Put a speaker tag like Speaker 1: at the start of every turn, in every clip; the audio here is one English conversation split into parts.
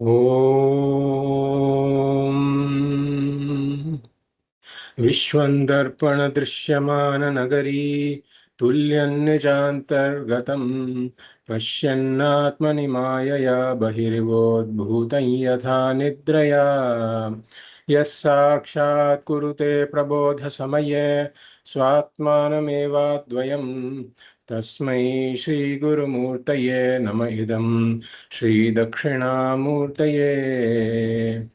Speaker 1: ॐ विश्वन्दर्पणदृश्यमाननगरी तुल्यन्निजान्तर्गतम् पश्यन्नात्मनि मायया बहिर्वोद्भूतं यथा निद्रया यः साक्षात् कुरुते प्रबोधसमये स्वात्मानमेवाद्वयम् तस्मै श्रीगुरुमूर्तये नम इदं श्रीदक्षिणामूर्तये।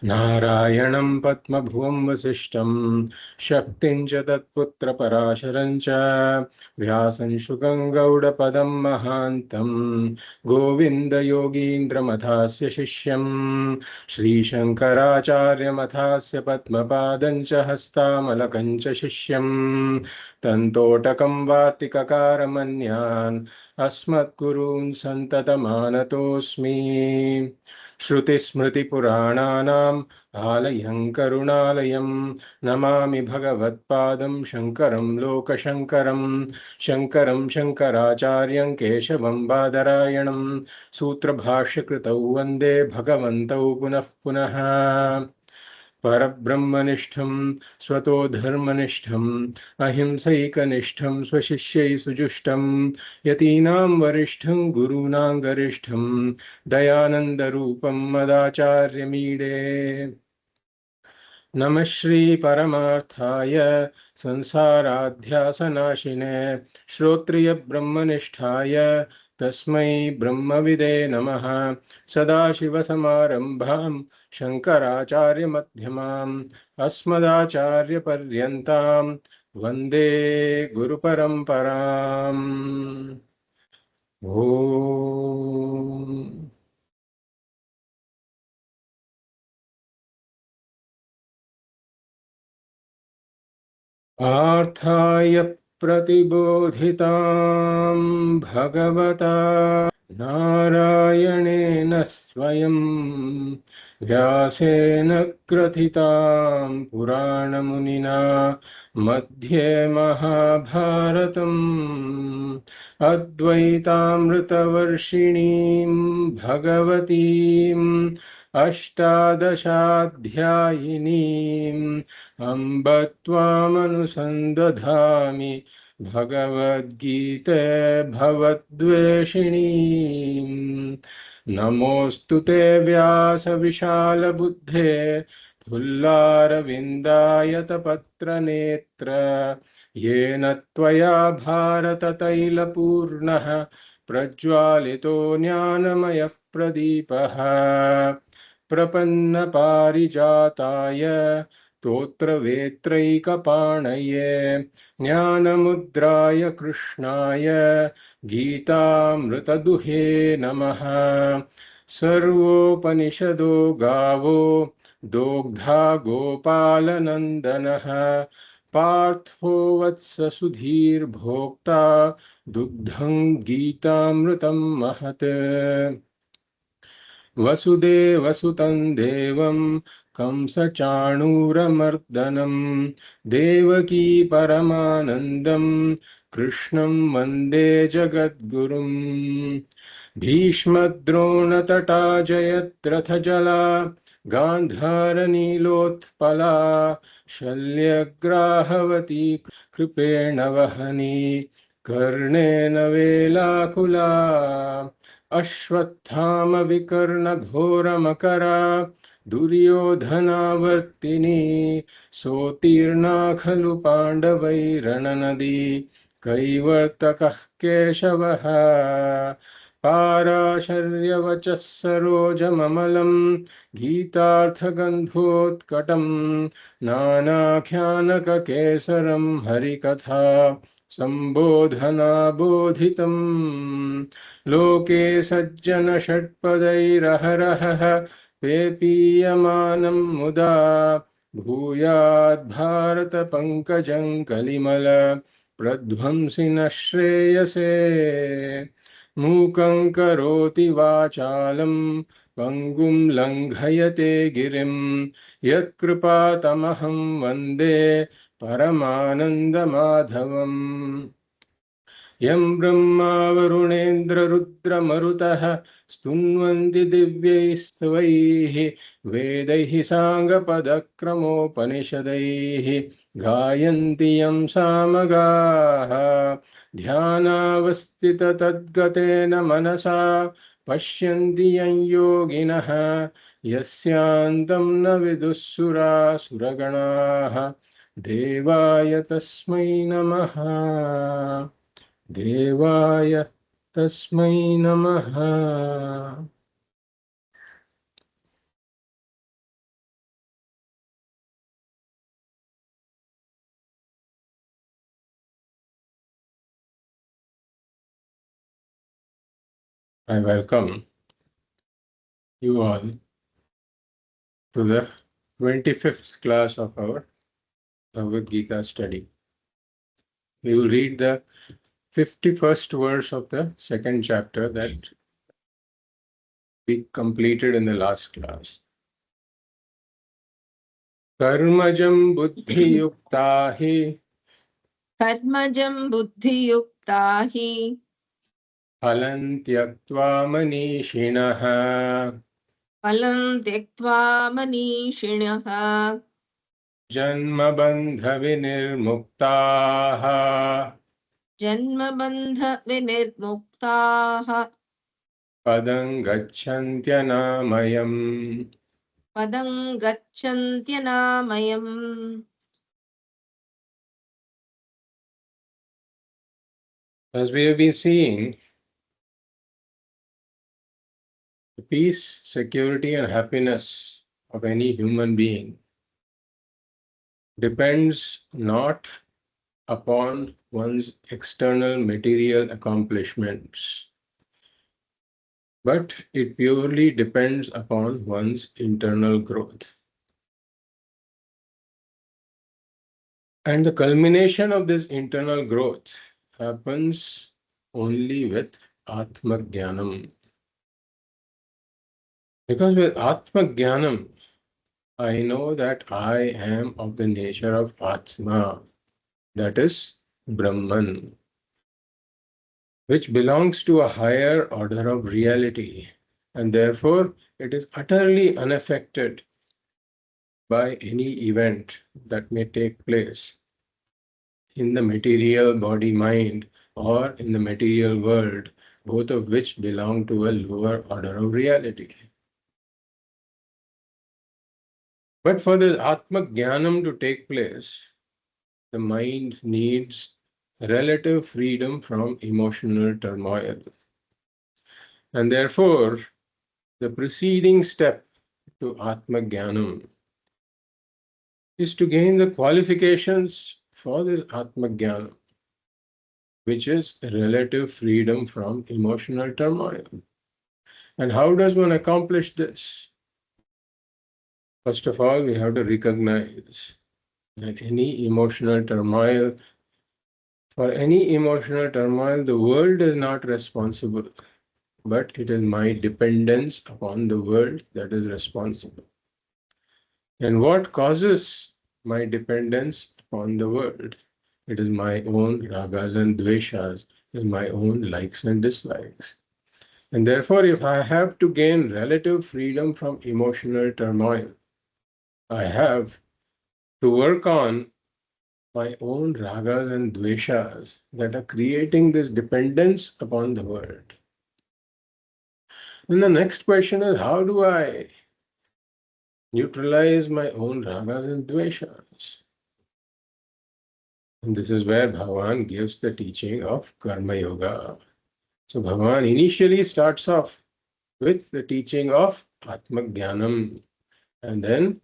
Speaker 1: नारायणं पद्मभुवं वसिष्ठं शक्तिं च तत्पुत्रपराशरं च व्यासं शुकं गौडपदं महान्तं गोविन्दयोगीन्द्रमथास्य शिष्यं श्रीशङ्कराचार्यमथास्य पद्मपादं च हस्तामलकं च शिष्यं तन्तोटकं वार्तिककारमन्यान् अस्मद्गुरून् सन्ततमानतोऽस्मि। श्रुतिस्मृतिपुराणानाम् आलयं करुणालयं नमामि भगवत्पादं शङ्करं लोकशङ्करं शङ्करं शङ्कराचार्यं केशवं बादरायणं सूत्रभाष्यकृतौ वन्दे भगवन्तौ पुनः पुनः। परब्रह्मनिष्ठं स्वतो धर्मनिष्ठं अहिंसैकनिष्ठं स्वशिष्यै सुजुष्टं यतीनां वरिष्ठं गुरूणां गरिष्ठं दयानन्दरूपं मदाचार्यमीडे। नमः श्री परमार्थाय संसाराध्यासनाशिने श्रोत्रिय ब्रह्मनिष्ठाय तस्मै ब्रह्मविदे नमः। सदाशिवसमारम्भां शङ्कराचार्यमध्यमाम् अस्मदाचार्यपर्यन्तां वन्दे गुरुपरम्पराम्। ॐ पार्थाय प्रतिबोधितां भगवता नारायणेन स्वयं व्यासेन ग्रथितां पुराणमुनिना मध्ये महाभारतम् अद्वैतामृतवर्षिणीं भगवतीम् अष्टादशाध्यायिनीम् अम्ब त्वामनुसन्दधामि भगवद्गीते भवद्वेषिणीम्। नमोऽस्तु ते व्यासविशालबुद्धे फुल्लारविन्दायतपत्रनेत्र येन त्वया भारततैलपूर्णः प्रज्वालितो ज्ञानमयः प्रदीपः। प्रपन्नपारिजाताय स्तोत्रवेत्रैकपाणये ज्ञानमुद्राय कृष्णाय गीतामृतदुहे नमः। सर्वोपनिषदो गावो दोग्धा गोपालनन्दनः पार्थो वत्स सुधीर्भोक्ता दुग्धं गीतामृतं महत्। वसुदेवसुतं देवं कंसचाणूरमर्दनं देवकी परमानन्दं कृष्णं वन्दे जगद्गुरुं। भीष्मद्रोणतटा जयद्रथजला गान्धारनीलोत्पला शल्यग्राहवती कृपेण वहनी कर्णेन वेलाकुला। अश्वत्थामविकर्णघोरमकरा दुर्योधनावर्तिनी सोत्तीर्णा खलु पाण्डवैरणनदी कैवर्तकः केशवः। पाराशर्यवचः सरोजममलं गीतार्थगन्धोत्कटं नानाख्यानककेसरं हरिकथा सम्बोधनाबोधितम्। लोके सज्जन षट्पदैरहरहः पेपीयमानं मुदा भूयाद् भारत पंकजं कलिमल प्रध्वंसि न श्रेयसे। मूकं करोति वाचालं पंगुं लङ्घयते गिरिं यत्कृपातमहं वन्दे परमानन्दमाधवम्। Yam Brahma Varunendra Rudra Marutah Stunvanti Divyaistvaihi Vedaihi Sanga Padakramo Panishadaihi Gayanti Yam Samagaha Dhyanavastita Tadgatena Manasa Pashyanti Yam Yoginaha Yasyantam na Vidussura Suraganaha Devaya Tasmai Namaha Devaya Tasmai Namaha. I welcome you all to the 25th class of our Bhagavad Gita study. We will read the 51st verse of the second chapter that we completed in the last class. Karmajam buddhi yukta hi
Speaker 2: Karmajam buddhi yukta hi
Speaker 1: phalam tyaktva manishinaha
Speaker 2: phalam tyaktva manishinaha
Speaker 1: janma bandha vinirmuktaha
Speaker 2: janma bandha vinirmuktaha
Speaker 1: padam gacchantyanāmayam.
Speaker 2: padam gacchantyanāmayam.
Speaker 1: As we have been seeing, the peace, security, and happiness of any human being depends not upon one's external material accomplishments, but it purely depends upon one's internal growth. And the culmination of this internal growth happens only with Atma Jnanam. Because with Atma Jnanam, I know that I am of the nature of Atma, that is Brahman, which belongs to a higher order of reality, and therefore it is utterly unaffected by any event that may take place in the material body-mind or in the material world, both of which belong to a lower order of reality. But for the Atma Jnanam to take place, the mind needs relative freedom from emotional turmoil. And therefore, the preceding step to Atma Jnanam is to gain the qualifications for the Atma Jnanam, which is relative freedom from emotional turmoil. And how does one accomplish this? First of all, we have to recognize that any emotional turmoil, for any emotional turmoil, the world is not responsible, but it is my dependence upon the world that is responsible. And what causes my dependence upon the world? It is my own ragas and dveshas, it is my own likes and dislikes. And therefore, if I have to gain relative freedom from emotional turmoil, I have to work on my own ragas and dveshas that are creating this dependence upon the world. Then the next question is, how do I neutralize my own ragas and dveshas? And this is where Bhagavan gives the teaching of Karma Yoga. So Bhagavan initially starts off with the teaching of Atma Jnanam and then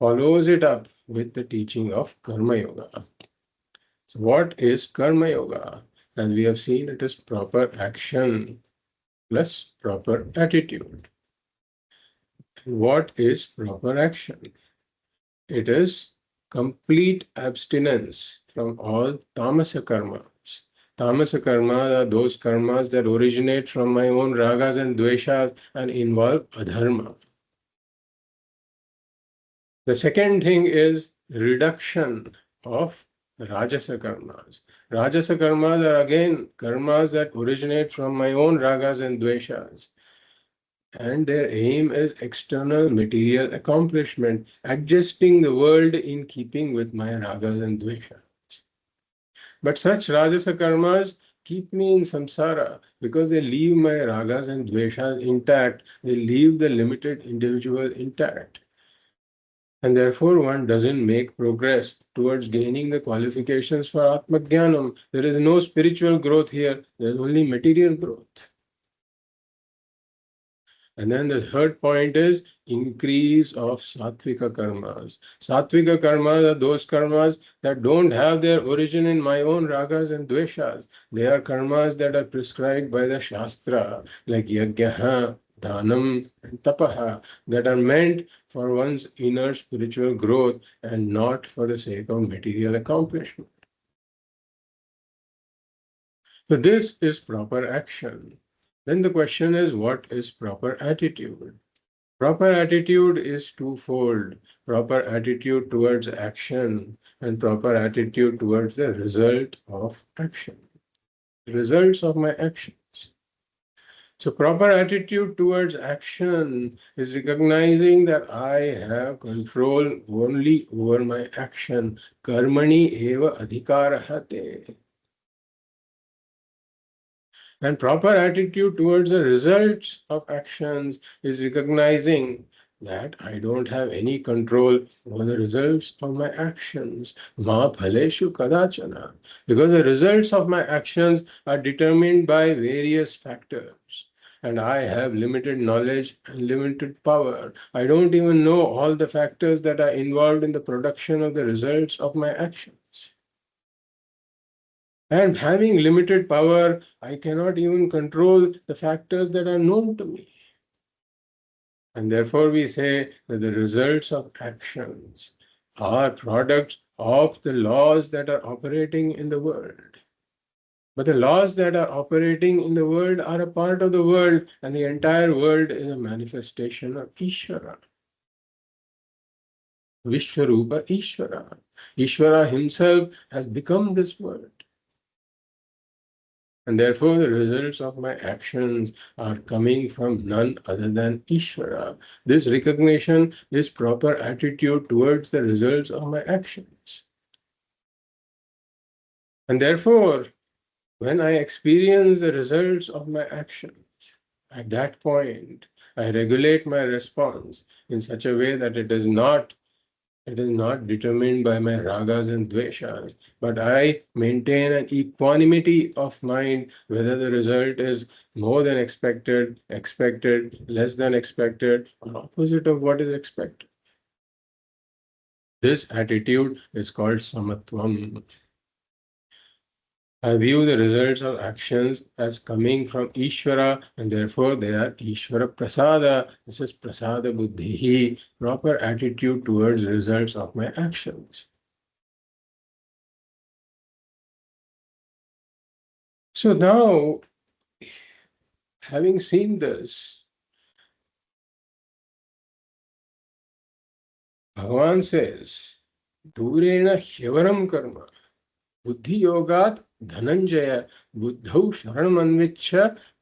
Speaker 1: follows it up with the teaching of Karma Yoga. So what is Karma Yoga? As we have seen, it is proper action plus proper attitude. What is proper action? It is complete abstinence from all tamasa karmas. Tamasa karmas are those karmas that originate from my own ragas and dveshas and involve adharma. The second thing is reduction of Rajasa karmas. Rajasa karmas are again karmas that originate from my own ragas and dveshas. And their aim is external material accomplishment, adjusting the world in keeping with my ragas and dveshas. But such rajasa karmas keep me in samsara because they leave my ragas and dveshas intact. They leave the limited individual intact. And therefore, one doesn't make progress towards gaining the qualifications for Atmajnanam. There is no spiritual growth here, there is only material growth. And then the third point is increase of sattvika karmas. Sattvika karmas are those karmas that don't have their origin in my own ragas and dveshas. They are karmas that are prescribed by the Shastra, like yajna, dhanam, and tapaha, that are meant for one's inner spiritual growth and not for the sake of material accomplishment. So this is proper action. Then the question is, what is proper attitude? Proper attitude is twofold: proper attitude towards action and proper attitude towards the result of action, results of my actions. So, proper attitude towards action is recognizing that I have control only over my action. Karmani eva adhikarah te. And proper attitude towards the results of actions is recognizing that I don't have any control over the results of my actions. Ma phaleshu kadachana. Because the results of my actions are determined by various factors. And I have limited knowledge and limited power. I don't even know all the factors that are involved in the production of the results of my actions. And having limited power, I cannot even control the factors that are known to me. And therefore, we say that the results of actions are products of the laws that are operating in the world. But the laws that are operating in the world are a part of the world, and the entire world is a manifestation of Ishvara. Vishwarupa Ishvara. Ishvara himself has become this world. And therefore, the results of my actions are coming from none other than Ishvara. This recognition is proper attitude towards the results of my actions. And therefore, when I experience the results of my actions, at that point, I regulate my response in such a way that it is not determined by my ragas and dveshas, but I maintain an equanimity of mind whether the result is more than expected, less than expected, or opposite of what is expected. This attitude is called samatvam. I view the results of actions as coming from Ishvara, and therefore they are Ishvara Prasada. This is Prasada Buddhi, proper attitude towards results of my actions. So now, having seen this, Bhagavan says, Durena Hyevaram Karma, Buddhi Yogat Dhananjaya, Buddhau Sharanam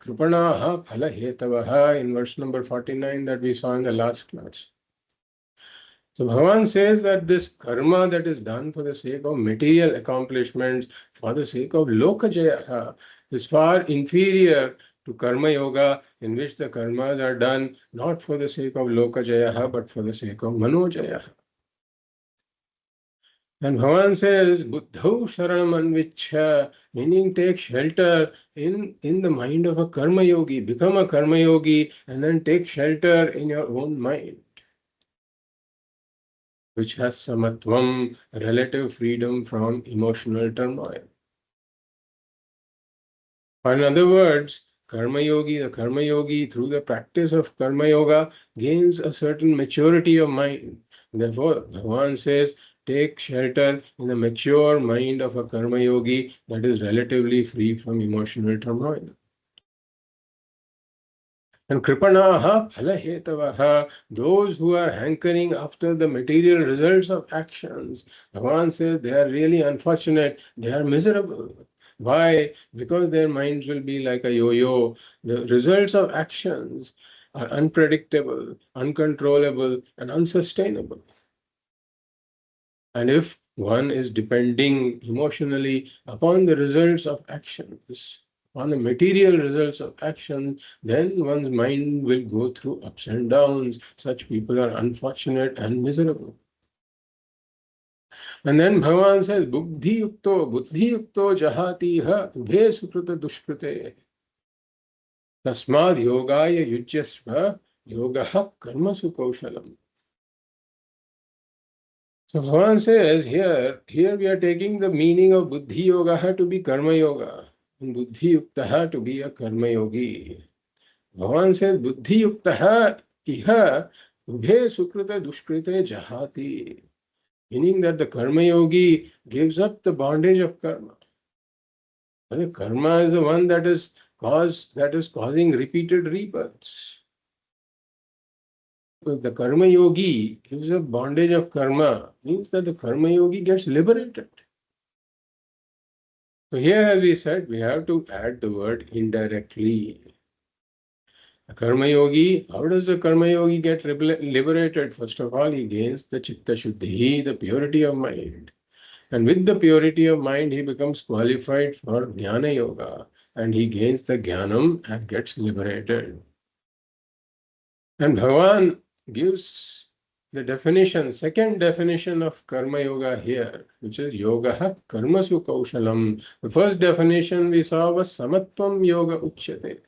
Speaker 1: Kripanaha Phala Hetavaha, in verse number 49 that we saw in the last class. So Bhagavan says that this karma that is done for the sake of material accomplishments, for the sake of lokajaya, is far inferior to karma yoga, in which the karmas are done not for the sake of lokajaya, but for the sake of manojaya. And Bhagavan says, Buddhau Sharanam Anvichya, meaning take shelter in the mind of a karma yogi, become a karma yogi, and then take shelter in your own mind, which has samatvam, relative freedom from emotional turmoil. Or in other words, the karma yogi, through the practice of karma yoga, gains a certain maturity of mind. Therefore, Bhagavan says, take shelter in the mature mind of a karma yogi that is relatively free from emotional turmoil. And kripanaha phalahetavaha, those who are hankering after the material results of actions, Bhagavan says they are really unfortunate, they are miserable. Why? Because their minds will be like a yo-yo. The results of actions are unpredictable, uncontrollable, and unsustainable. And if one is depending emotionally upon the results of actions, on the material results of action, then one's mind will go through ups and downs. Such people are unfortunate and miserable. And then Bhagavan says, buddhi yukto jahati ha ubhe sukrita dushkrite. Tasmad yogaya yujyasva yogaha karmasu kaushalam. So Bhagavan says here we are taking the meaning of buddhi yoga to be karma yoga, and buddhi yuktaha to be a karma yogi. Bhagavan says buddhi yuktaha iha ubhe sukrita dushkrite jahati, meaning that the karma yogi gives up the bondage of karma. The karma is the one that is causing repeated rebirths. If the karma yogi gives up bondage of karma, means that the karma yogi gets liberated. So here, as we said, we have to add the word indirectly. A karma yogi, how does the karma yogi get liberated? First of all, he gains the chitta shuddhi, the purity of mind. And with the purity of mind, he becomes qualified for Jnana Yoga. And he gains the Jnanam and gets liberated. And Bhagavan gives the definition, second definition of Karma Yoga here, which is Yoga Karmasu Kaushalam. The first definition we saw was Samatvam Yoga Uchyate.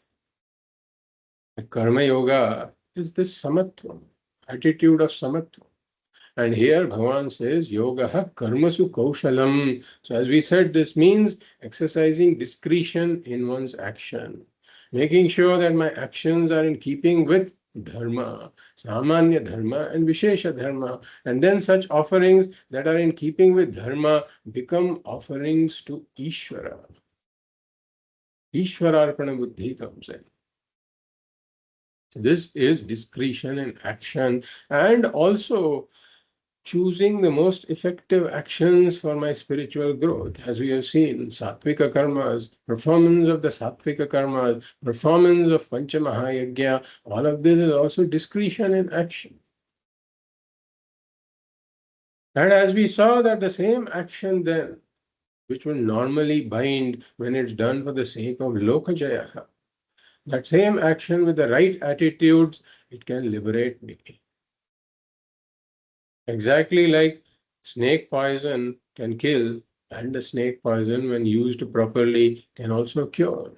Speaker 1: Karma Yoga is this Samatvam, attitude of Samatvam. And here Bhagavan says Yoga Karmasu Kaushalam. So as we said, this means exercising discretion in one's action, making sure that my actions are in keeping with dharma, samanya dharma and vishesha dharma. And then such offerings that are in keeping with dharma become offerings to Ishvara. Ishvararpana buddhi comes in. So this is discretion in action, and also choosing the most effective actions for my spiritual growth. As we have seen, sattvika karmas, performance of the sattvika karmas, performance of Panchamahayagya, all of this is also discretion in action. And as we saw that the same action then, which will normally bind when it's done for the sake of lokajaya, that same action with the right attitudes, it can liberate me. Exactly like snake poison can kill, and the snake poison, when used properly, can also cure.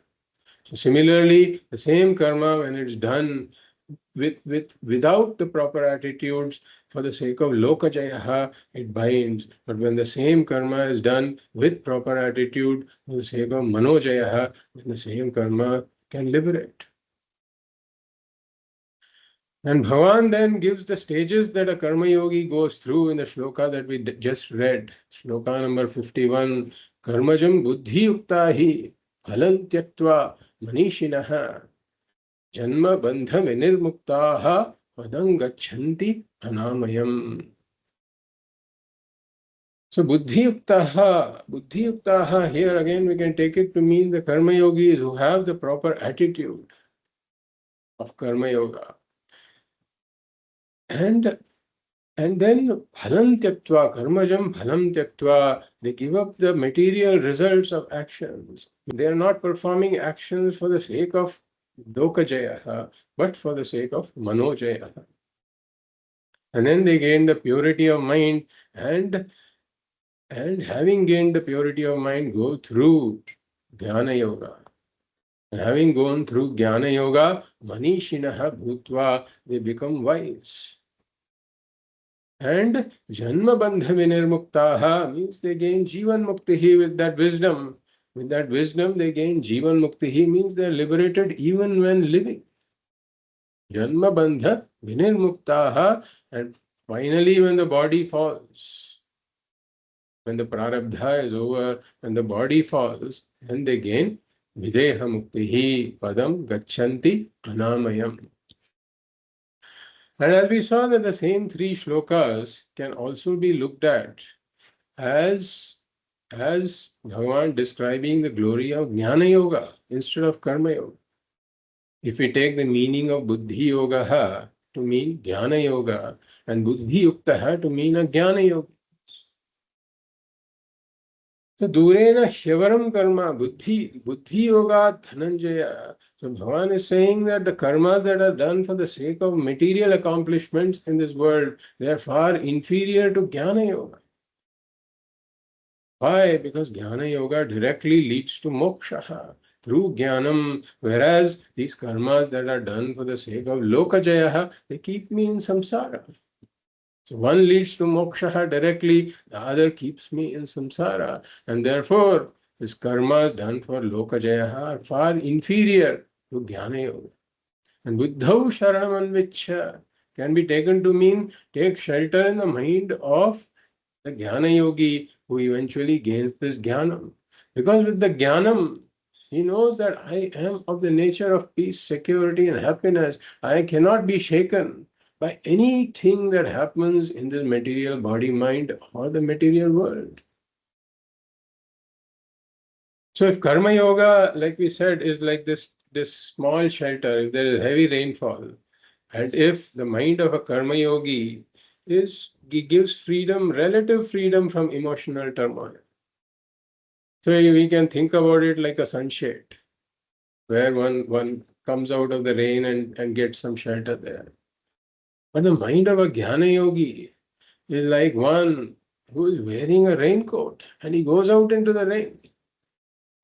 Speaker 1: So similarly, the same karma, when it's done without the proper attitudes for the sake of lokajaya, it binds. But when the same karma is done with proper attitude for the sake of manojaya, then the same karma can liberate. And Bhagavan then gives the stages that a karma yogi goes through in the shloka that we just read. Shloka number 51. Karmajam buddhi yukta hi phalam tyaktva manishinaha janma bandha vinirmuktaha padam gachanti anamayam. So buddhi yuktaha, here again we can take it to mean the karma yogis who have the proper attitude of karma yoga. And then phalam tyaktva, karmajam phalam tyaktva, they give up the material results of actions. They are not performing actions for the sake of lokajaya, but for the sake of manojaya. And then they gain the purity of mind, and having gained the purity of mind, go through Jnana Yoga. And having gone through Jnana Yoga, manishinaha bhutva, they become wise. And Janma Bandha Vinirmuktaha means they gain Jivan Muktihi with that wisdom. With that wisdom, they gain Jivan Muktihi means they are liberated even when living. Janma Bandha Vinirmuktaha, and finally, when the body falls, when the prarabdha is over, when the body falls, then they gain videha muktihi padam gachanti anamayam. And as we saw that the same three shlokas can also be looked at as Bhagavan describing the glory of Jnana Yoga instead of Karma Yoga. If we take the meaning of Buddhi Yoga to mean Jnana Yoga and Buddhi Yukta to mean a Jnana Yoga. So Durena Shavaram Karma Buddhi Yoga Dhananjaya. So Bhagavan is saying that the karmas that are done for the sake of material accomplishments in this world, they are far inferior to Jnana Yoga. Why? Because Jnana Yoga directly leads to moksha through Jnanam, whereas these karmas that are done for the sake of Lokajaya, they keep me in samsara. So one leads to moksha directly, the other keeps me in samsara. And therefore, these karmas done for Lokajaya are far inferior to Jnana Yoga. And Buddhau Sharanam can be taken to mean take shelter in the mind of the Jnana Yogi who eventually gains this Jnanam. Because with the Jnanam, he knows that I am of the nature of peace, security, and happiness. I cannot be shaken by anything that happens in this material body, mind, or the material world. So if Karma Yoga, like we said, is like this small shelter, if there is heavy rainfall, and if the mind of a Karma Yogi gives freedom, relative freedom from emotional turmoil. So we can think about it like a sunshade, where one comes out of the rain and gets some shelter there. But the mind of a Jnana Yogi is like one who is wearing a raincoat and he goes out into the rain.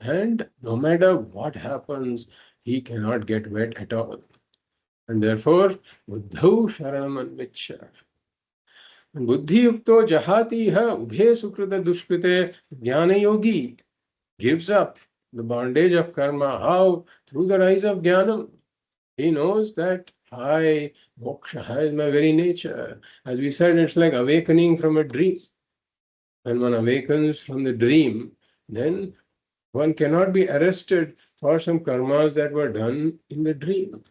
Speaker 1: And no matter what happens, he cannot get wet at all. And therefore, Buddhau Sharanam Anvichya. Buddhi Yukto Jahati Ha Ubhe Sukrita Dushkrite Jnana Yogi gives up the bondage of karma. How? Through the rise of Jnanam. He knows that Moksha is my very nature. As we said, it's like awakening from a dream. When one awakens from the dream, then one cannot be arrested for some karmas that were done in the dream.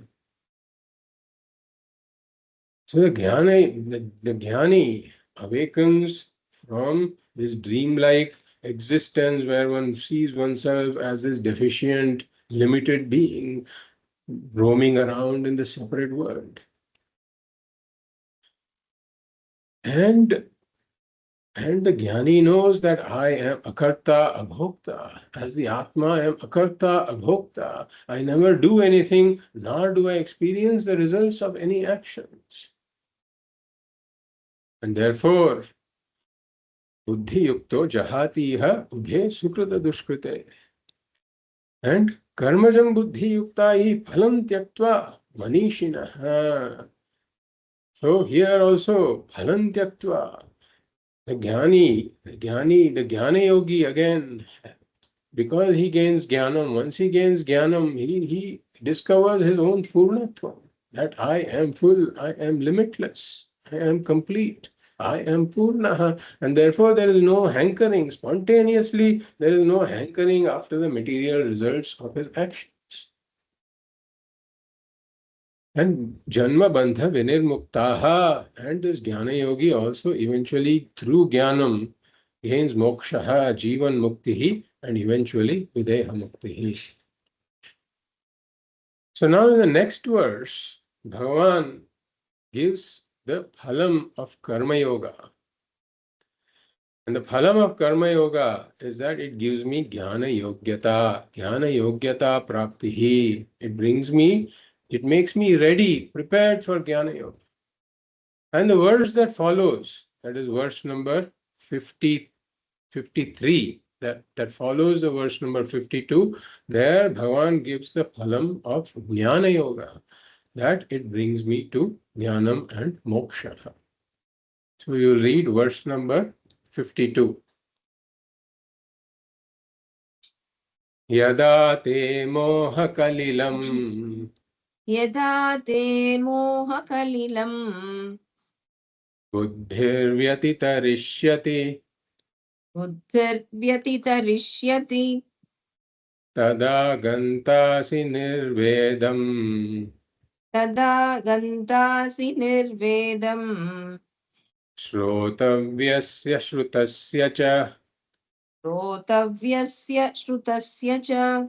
Speaker 1: So the Jnani awakens from this dreamlike existence where one sees oneself as this deficient, limited being roaming around in the separate world. And the Jnani knows that I am akarta abhokta. As the Atma, I am akarta abhokta. I never do anything, nor do I experience the results of any actions. And therefore, buddhi yukto jahati iha ubhe sukrita dushkrite. And karmajam buddhi yukta hi phalam tyaktva manishina. So here also, phalam tyaktva. The Jnana Yogi again, because he gains Jnanam, once he gains Jnanam, he discovers his own Purnatva, that I am full, I am limitless, I am complete, I am Purnaha, and therefore there is no hankering. Spontaneously, there is no hankering after the material results of his actions. And Janma Bandha Vinirmuktaha, and this Jnana Yogi also eventually through Jnanam gains Moksha, Jivan Muktihi, and eventually Videha Muktihi. So now in the next verse, Bhagavan gives the phalam of Karma Yoga. And the phalam of Karma Yoga is that it gives me Jnana Yogyata Praptihi. It makes me ready, prepared for Jnana Yoga. And the verse that follows, that is verse number 53, that follows the verse number 52, there Bhagavan gives the phalam of Jnana Yoga, that it brings me to Jnanam and Moksha. So you read verse number 52. Yada te moha kalilam
Speaker 2: यदा ते मोहकलिलम्
Speaker 1: buddhirvyatitarishyati
Speaker 2: बुद्धिर्व्यतितरिष्यति
Speaker 1: Tada gantasi nirvedam.
Speaker 2: Tada gantasi nirvedam.
Speaker 1: Shrotavyasya shrutasya cha.
Speaker 2: Shrotavyasya shrutasya cha.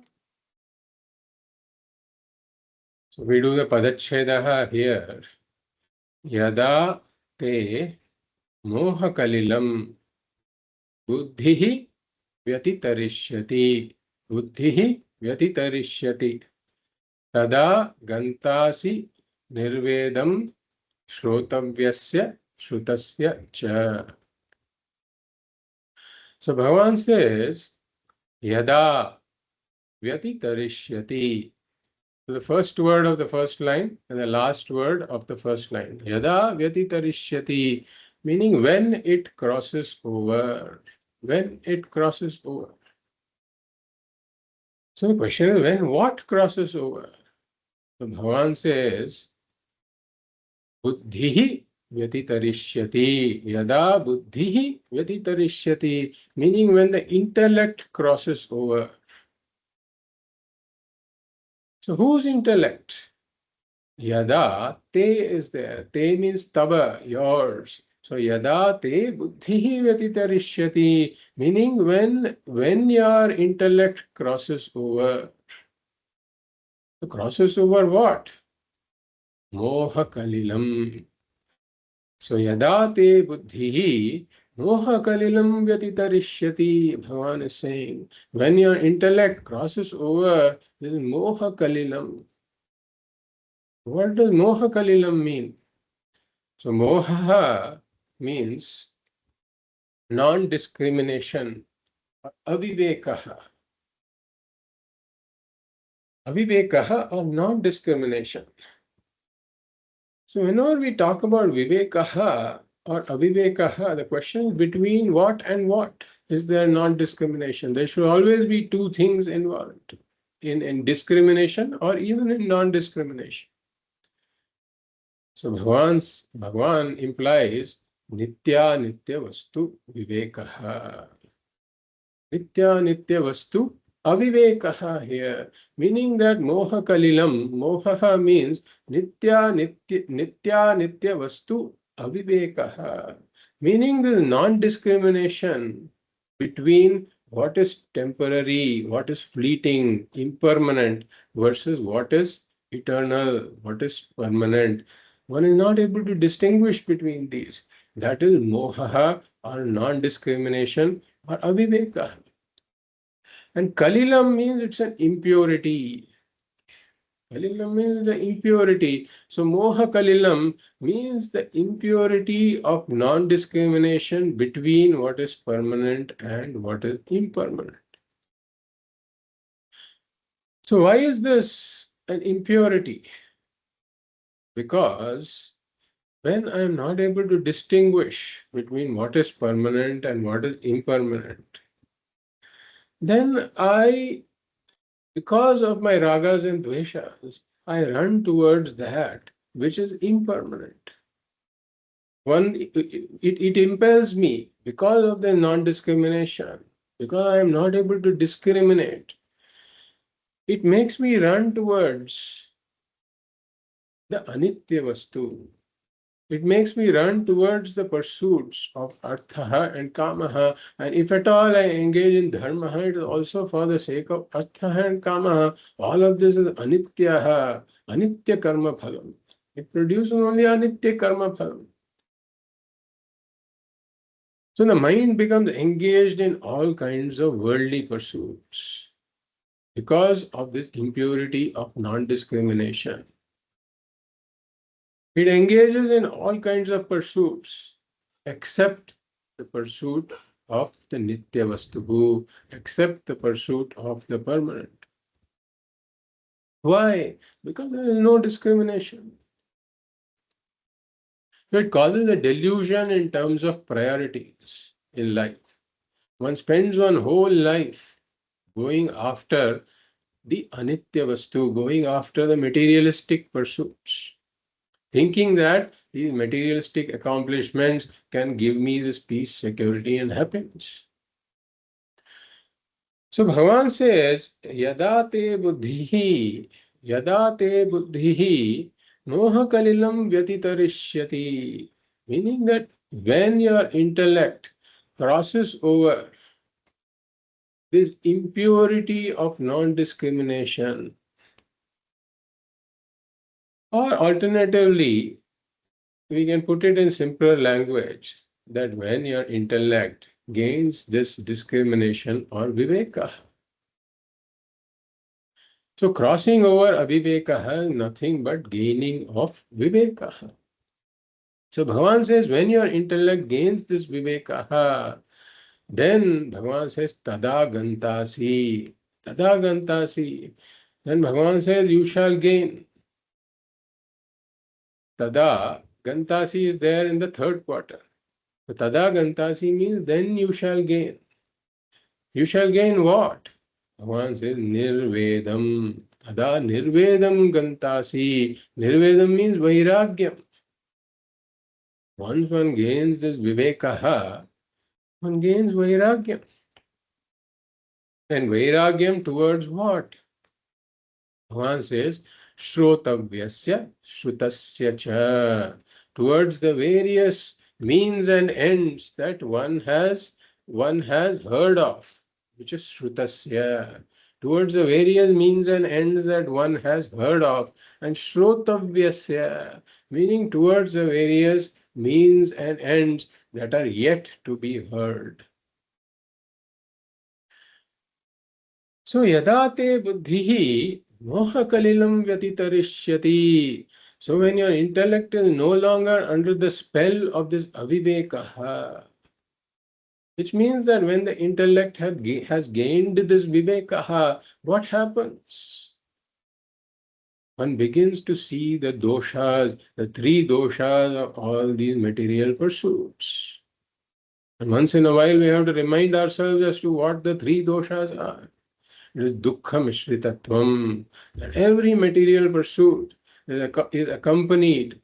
Speaker 1: So we do the padachhedaha here. Yada te moha buddhihi व्यतितरिष्यति बुद्धिः व्यतितरिष्यति तदा गन्तासि निर्वेदं श्रोतव्यस्य श्रुतस्य च. So Bhagavan says yada vyatitarishyati. So the first word of the first line and the last word of the first line. Yada vyatitarishyati, meaning when it crosses over. When it crosses over. So the question is, when what crosses over? So Bhagavan says, buddhihi vyatitarishyati. Yada buddhihi vyatitarishyati, meaning when the intellect crosses over. So whose intellect? Yada, te is there. Te means tava, yours. So yada te buddhihi vyatitarishyati, meaning when your intellect crosses over. So crosses over what? Moha kalilam. So yada te buddhihi moha kalilam vyatitarishyati. Bhagavan is saying, when your intellect crosses over, this is moha kalilam. What does moha kalilam mean? So moha means non-discrimination, avivekaha. Avivekaha or non-discrimination. So whenever we talk about vivekaha or avivekaha, the question is between what and what is there non-discrimination? There should always be two things involved in discrimination or even in non-discrimination. So Bhagavan implies nitya nitya vastu vivekaha. Nitya nitya vastu avivekaha here, meaning that moha kalilam, moha means nitya nitya vastu avivekaha, meaning the non-discrimination between what is temporary, what is fleeting, impermanent versus what is eternal, what is permanent. One is not able to distinguish between these. That is moha or non-discrimination or aviveka. And kalilam means it's an impurity. Kalilam means the impurity. So moha kalilam means the impurity of non-discrimination between what is permanent and what is impermanent. So why is this an impurity? Because when I am not able to distinguish between what is permanent and what is impermanent, then because of my ragas and dveshas, I run towards that which is impermanent. It impels me because of the non-discrimination, because I am not able to discriminate. It makes me run towards the anitya vastu. It makes me run towards the pursuits of artha and kamaha. And if at all I engage in dharma, it is also for the sake of artha and kamaha. All of this is anityaha, anitya karma phalam. It produces only anitya karma phalam. So the mind becomes engaged in all kinds of worldly pursuits because of this impurity of non-discrimination. It engages in all kinds of pursuits except the pursuit of the nitya vastuhu, except the pursuit of the permanent. Why? Because there is no discrimination. So it causes a delusion in terms of priorities in life. One spends one whole life going after the anitya vastu, going after the materialistic pursuits, thinking that these materialistic accomplishments can give me this peace, security, and happiness. So Bhagavan says, Yada te buddhihi, Yada te buddhihi, moha kalilam vyatitarishyati. Meaning that when your intellect crosses over this impurity of non-discrimination, or alternatively, we can put it in simpler language, that when your intellect gains this discrimination or viveka. So crossing over aviveka is nothing but gaining of viveka. So Bhagavan says, when your intellect gains this viveka, then Bhagavan says, tada gantasi. Tada gantasi. Then Bhagavan says, you shall gain. Tada gantasi is there in the third quarter. So tada gantasi means then you shall gain. You shall gain what? Bhagavan says nirvedam. Tada nirvedam gantasi. Nirvedam means vairagyam. Once one gains this vivekaha, one gains vairagyam. And vairagyam towards what? Bhagavan says shrotavyasya shrutasya cha. Towards the various means and ends that one has heard of, which is shrutasya. Towards the various means and ends that one has heard of, and shrotavyasya, meaning towards the various means and ends that are yet to be heard. So yadate buddhihi moha kalilam vyatitarishyati. So when your intellect is no longer under the spell of this avivekaha, which means that when the intellect has gained this vivekaha, what happens? One begins to see the doshas, the three doshas of all these material pursuits. And once in a while we have to remind ourselves as to what the three doshas are. It is dukkha mishritatvam. That every material pursuit is accompanied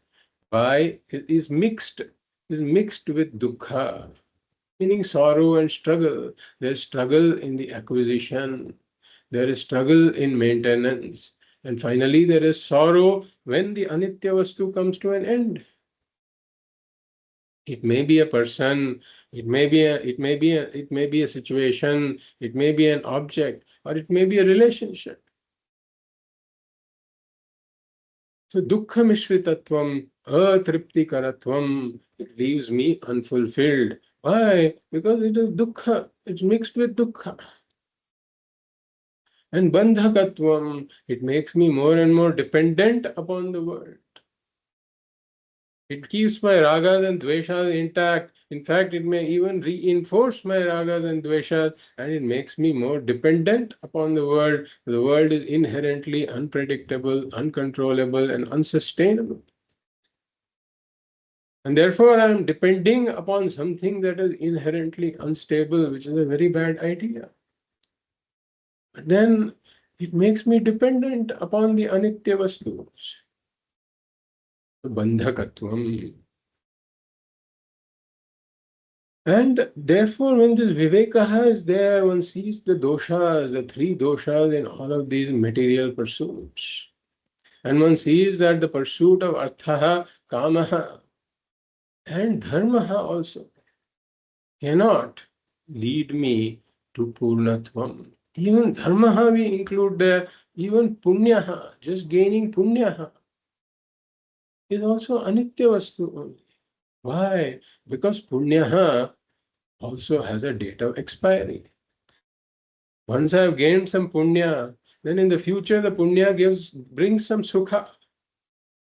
Speaker 1: by, is mixed with dukkha, meaning sorrow and struggle. There is struggle in the acquisition, there is struggle in maintenance, and finally there is sorrow when the anitya vastu comes to an end. It may be a person, it may be a situation, it may be an object, or it may be a relationship. So dukkha mishritatvam, atriptikaratvam, it leaves me unfulfilled. Why? Because it is dukkha, it's mixed with dukkha. And bandhakatvam, it makes me more and more dependent upon the world. It keeps my ragas and dveshas intact. In fact, it may even reinforce my ragas and dveshas, and it makes me more dependent upon the world. The world is inherently unpredictable, uncontrollable, and unsustainable. And therefore, I am depending upon something that is inherently unstable, which is a very bad idea. But then it makes me dependent upon the anitya vastus, the bandhakatvam. And therefore, when this vivekaha is there, one sees the doshas, the three doshas in all of these material pursuits. And one sees that the pursuit of arthaha, kamaha, and dharmaha also cannot lead me to purnatvam. Even dharmaha we include there, even punyaha, just gaining punyaha, is also anitya vastu only. Why? Because punyaha also has a date of expiry. Once I have gained some punya, then in the future the punya brings some sukha.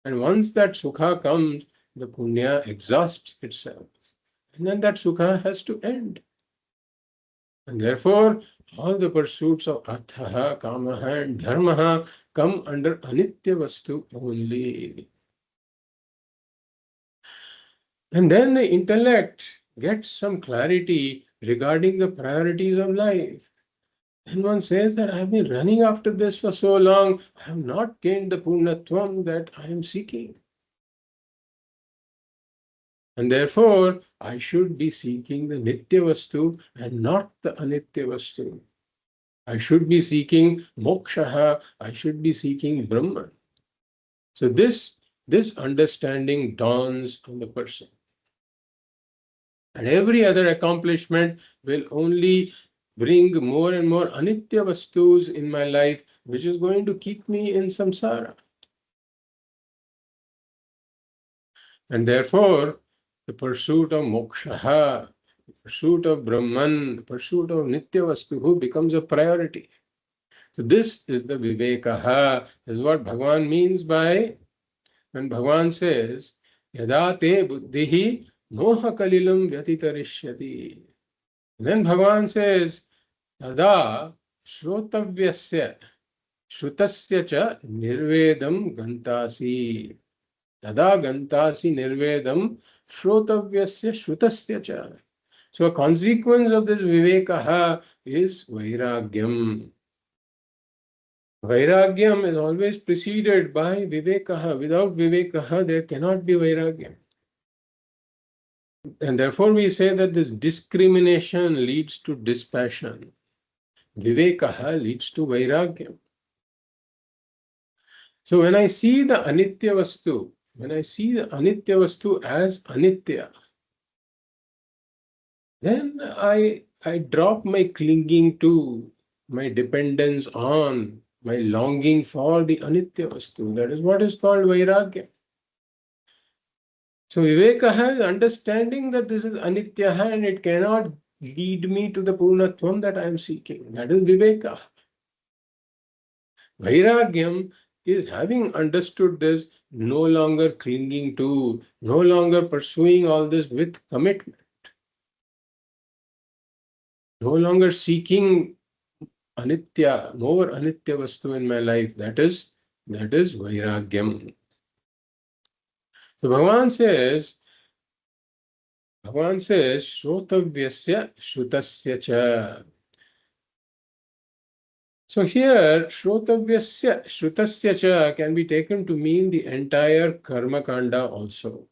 Speaker 1: And once that sukha comes, the punya exhausts itself. And then that sukha has to end. And therefore, all the pursuits of artha, kamaha, and dharmaha come under anitya vastu only. And then the intellect gets some clarity regarding the priorities of life. And one says that I have been running after this for so long, I have not gained the purnatvam that I am seeking. And therefore, I should be seeking the nitya vastu and not the anitya vastu. I should be seeking moksha, I should be seeking Brahman. So this understanding dawns on the person. And every other accomplishment will only bring more and more anitya vastus in my life, which is going to keep me in samsara. And therefore, the pursuit of moksha, the pursuit of Brahman, the pursuit of nitya vastu becomes a priority. So this is the vivekaha, is what Bhagavan means by when Bhagavan says, yada te buddhihi moha kalilam vyatitarishyati. Then Bhagavan says, tada shrotavyasya shrutasya cha nirvedam gantasi. Tada gantasi nirvedam shrotavyasya shrutasya cha. So a consequence of this vivekaha is vairagyam. Vairagyam is always preceded by vivekaha. Without vivekaha, there cannot be vairagyam. And therefore we say that this discrimination leads to dispassion. Vivekaha leads to vairagyam. So when I see the anitya vastu, when I see the anitya vastu as anitya, then I drop my clinging to, my dependence on, my longing for the anitya vastu. That is what is called vairagya. So viveka is understanding that this is anitya and it cannot lead me to the purnatvam that I am seeking. That is viveka. Vairagyam is having understood this, no longer clinging to, no longer pursuing all this with commitment, no longer seeking anitya, more anitya vastu in my life. That is vairagyam. So Bhagavan says, shrotavyasya shrutasya cha. So here, shrotavyasya shrutasya cha can be taken to mean the entire karma kanda also.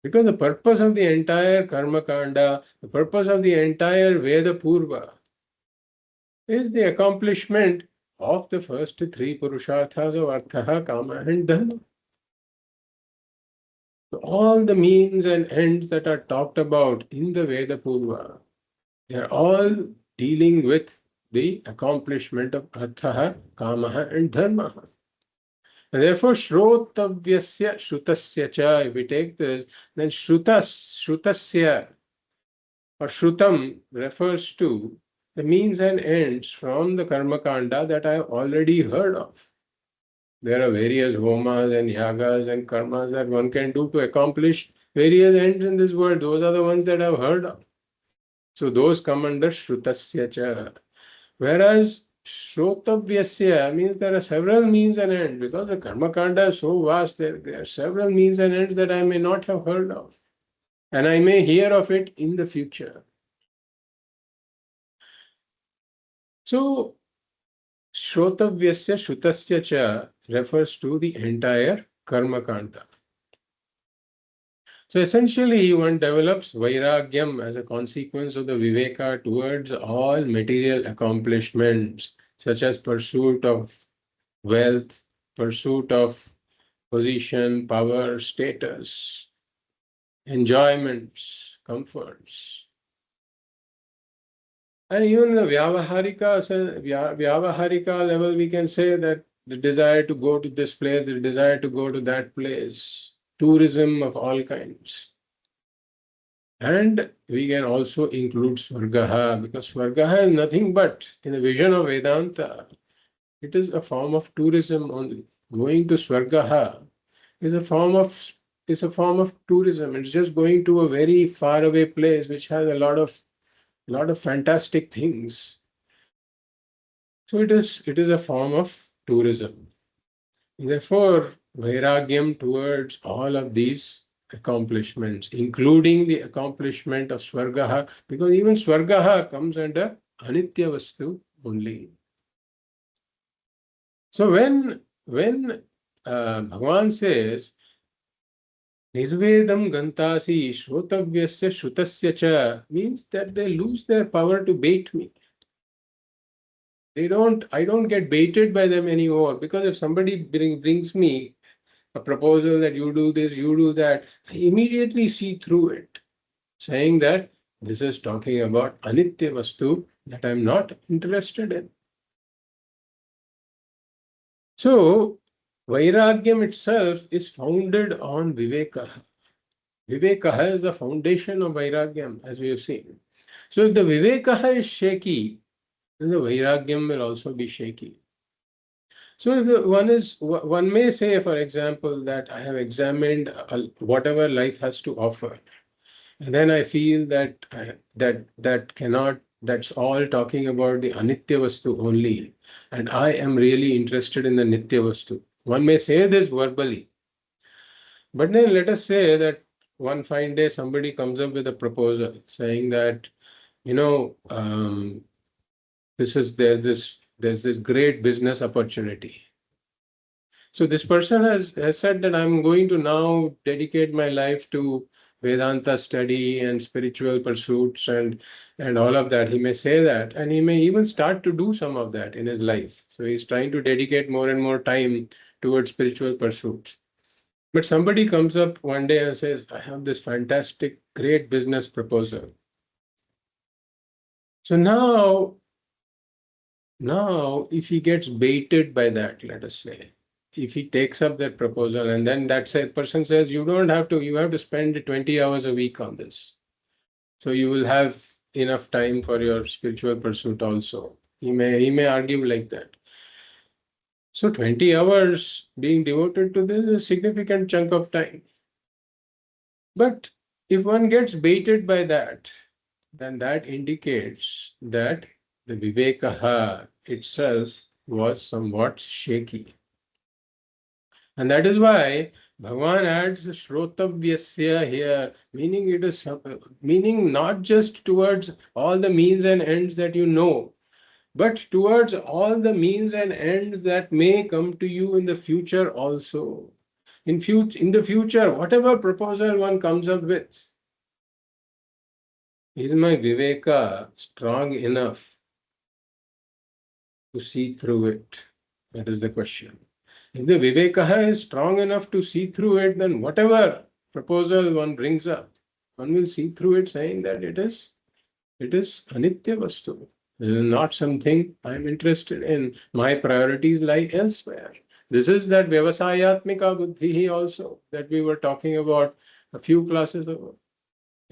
Speaker 1: Because the purpose of the entire karma kanda, the purpose of the entire Veda Purva is the accomplishment of the first three Purusharthas of Artha, Kama and Dharma. So all the means and ends that are talked about in the Veda Purva, they are all dealing with the accomplishment of Artha, Kama and Dharma. And therefore, Shrotavyasya Shrutasya cha, if we take this, then Shrutasya or Shrutam refers to the means and ends from the karma kanda that I have already heard of. There are various homas and yagas and karmas that one can do to accomplish various ends in this world. Those are the ones that I've heard of. So those come under Shrutasya cha. Whereas Shrotavyasya means there are several means and ends. Because the karma kanda is so vast, there are several means and ends that I may not have heard of. And I may hear of it in the future. So Shrotavyasya Shrutasya cha refers to the entire karma kanda. So essentially, one develops vairagyam as a consequence of the viveka towards all material accomplishments, such as pursuit of wealth, pursuit of position, power, status, enjoyments, comforts. And even the Vyavaharika level, we can say that the desire to go to this place, the desire to go to that place, tourism of all kinds. And we can also include Swargaha, because Swargaha is nothing but, in the vision of Vedanta, it is a form of tourism only. Going to Swargaha is a form of tourism. It's just going to a very far away place which has a lot of fantastic things. So it is a form of tourism. Therefore, vairagyam towards all of these accomplishments, including the accomplishment of Swargaha, because even Swargaha comes under Anitya Vastu only. So when Bhagavan says, Nirvedam Gantasi Shrotavyasya Shrutasya cha, means that they lose their power to bait me. I don't get baited by them anymore, because if somebody brings me a proposal that you do this, you do that, I immediately see through it, saying that this is talking about anitya vastu that I'm not interested in. So, Vairagyam itself is founded on Viveka. Viveka is the foundation of Vairagyam, as we have seen. So, if the Viveka is shaky, then the Vairagyam will also be shaky. So, if one may say, for example, that I have examined whatever life has to offer, and then I feel that that's all talking about the anitya vastu only, and I am really interested in the nitya vastu. One may say this verbally, but then let us say that one fine day somebody comes up with a proposal saying that, this is there's this great business opportunity. So this person has said that I'm going to now dedicate my life to Vedanta study and spiritual pursuits and all of that. He may say that, and he may even start to do some of that in his life. So he's trying to dedicate more and more time towards spiritual pursuits. But somebody comes up one day and says, I have this fantastic, great business proposal. So now, if he gets baited by that, let us say, if he takes up that proposal and then that person says, you have to spend 20 hours a week on this. So you will have enough time for your spiritual pursuit also. He may argue like that. So 20 hours being devoted to this is a significant chunk of time. But if one gets baited by that, then that indicates that the Vivekaha itself was somewhat shaky. And that is why Bhagavan adds Shrotavyasya here, meaning not just towards all the means and ends that you know, but towards all the means and ends that may come to you in the future also. In the future, whatever proposal one comes up with, is my Viveka strong enough to see through it? That is the question. If the Viveka is strong enough to see through it, then whatever proposal one brings up, one will see through it, saying that it is anitya vastu. This is not something I'm interested in. My priorities lie elsewhere. This is that Vyavasayatmika buddhi also that we were talking about a few classes ago.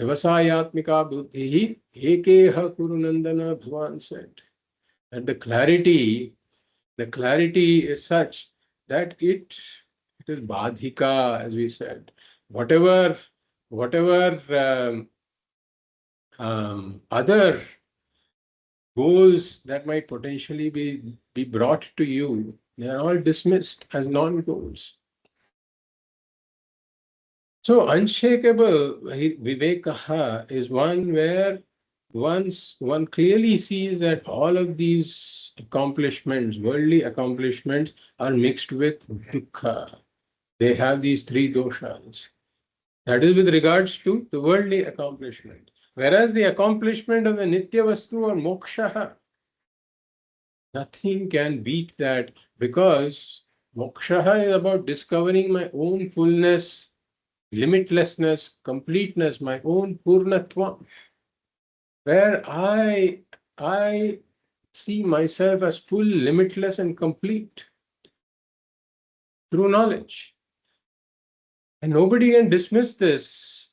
Speaker 1: Vyavasayatmika buddhi ekeha kurunandana Bhagavan said. And the clarity is such that it is badhika, as we said. Whatever other goals that might potentially be brought to you, they are all dismissed as non-goals. So unshakable vivekaha is one where once one clearly sees that all of these accomplishments, worldly accomplishments, are mixed with dukkha. They have these three doshas. That is with regards to the worldly accomplishment. Whereas the accomplishment of the nitya vastu or moksha, nothing can beat that, because moksha is about discovering my own fullness, limitlessness, completeness, my own purnatvam, where I see myself as full, limitless, and complete through knowledge. And nobody can dismiss this,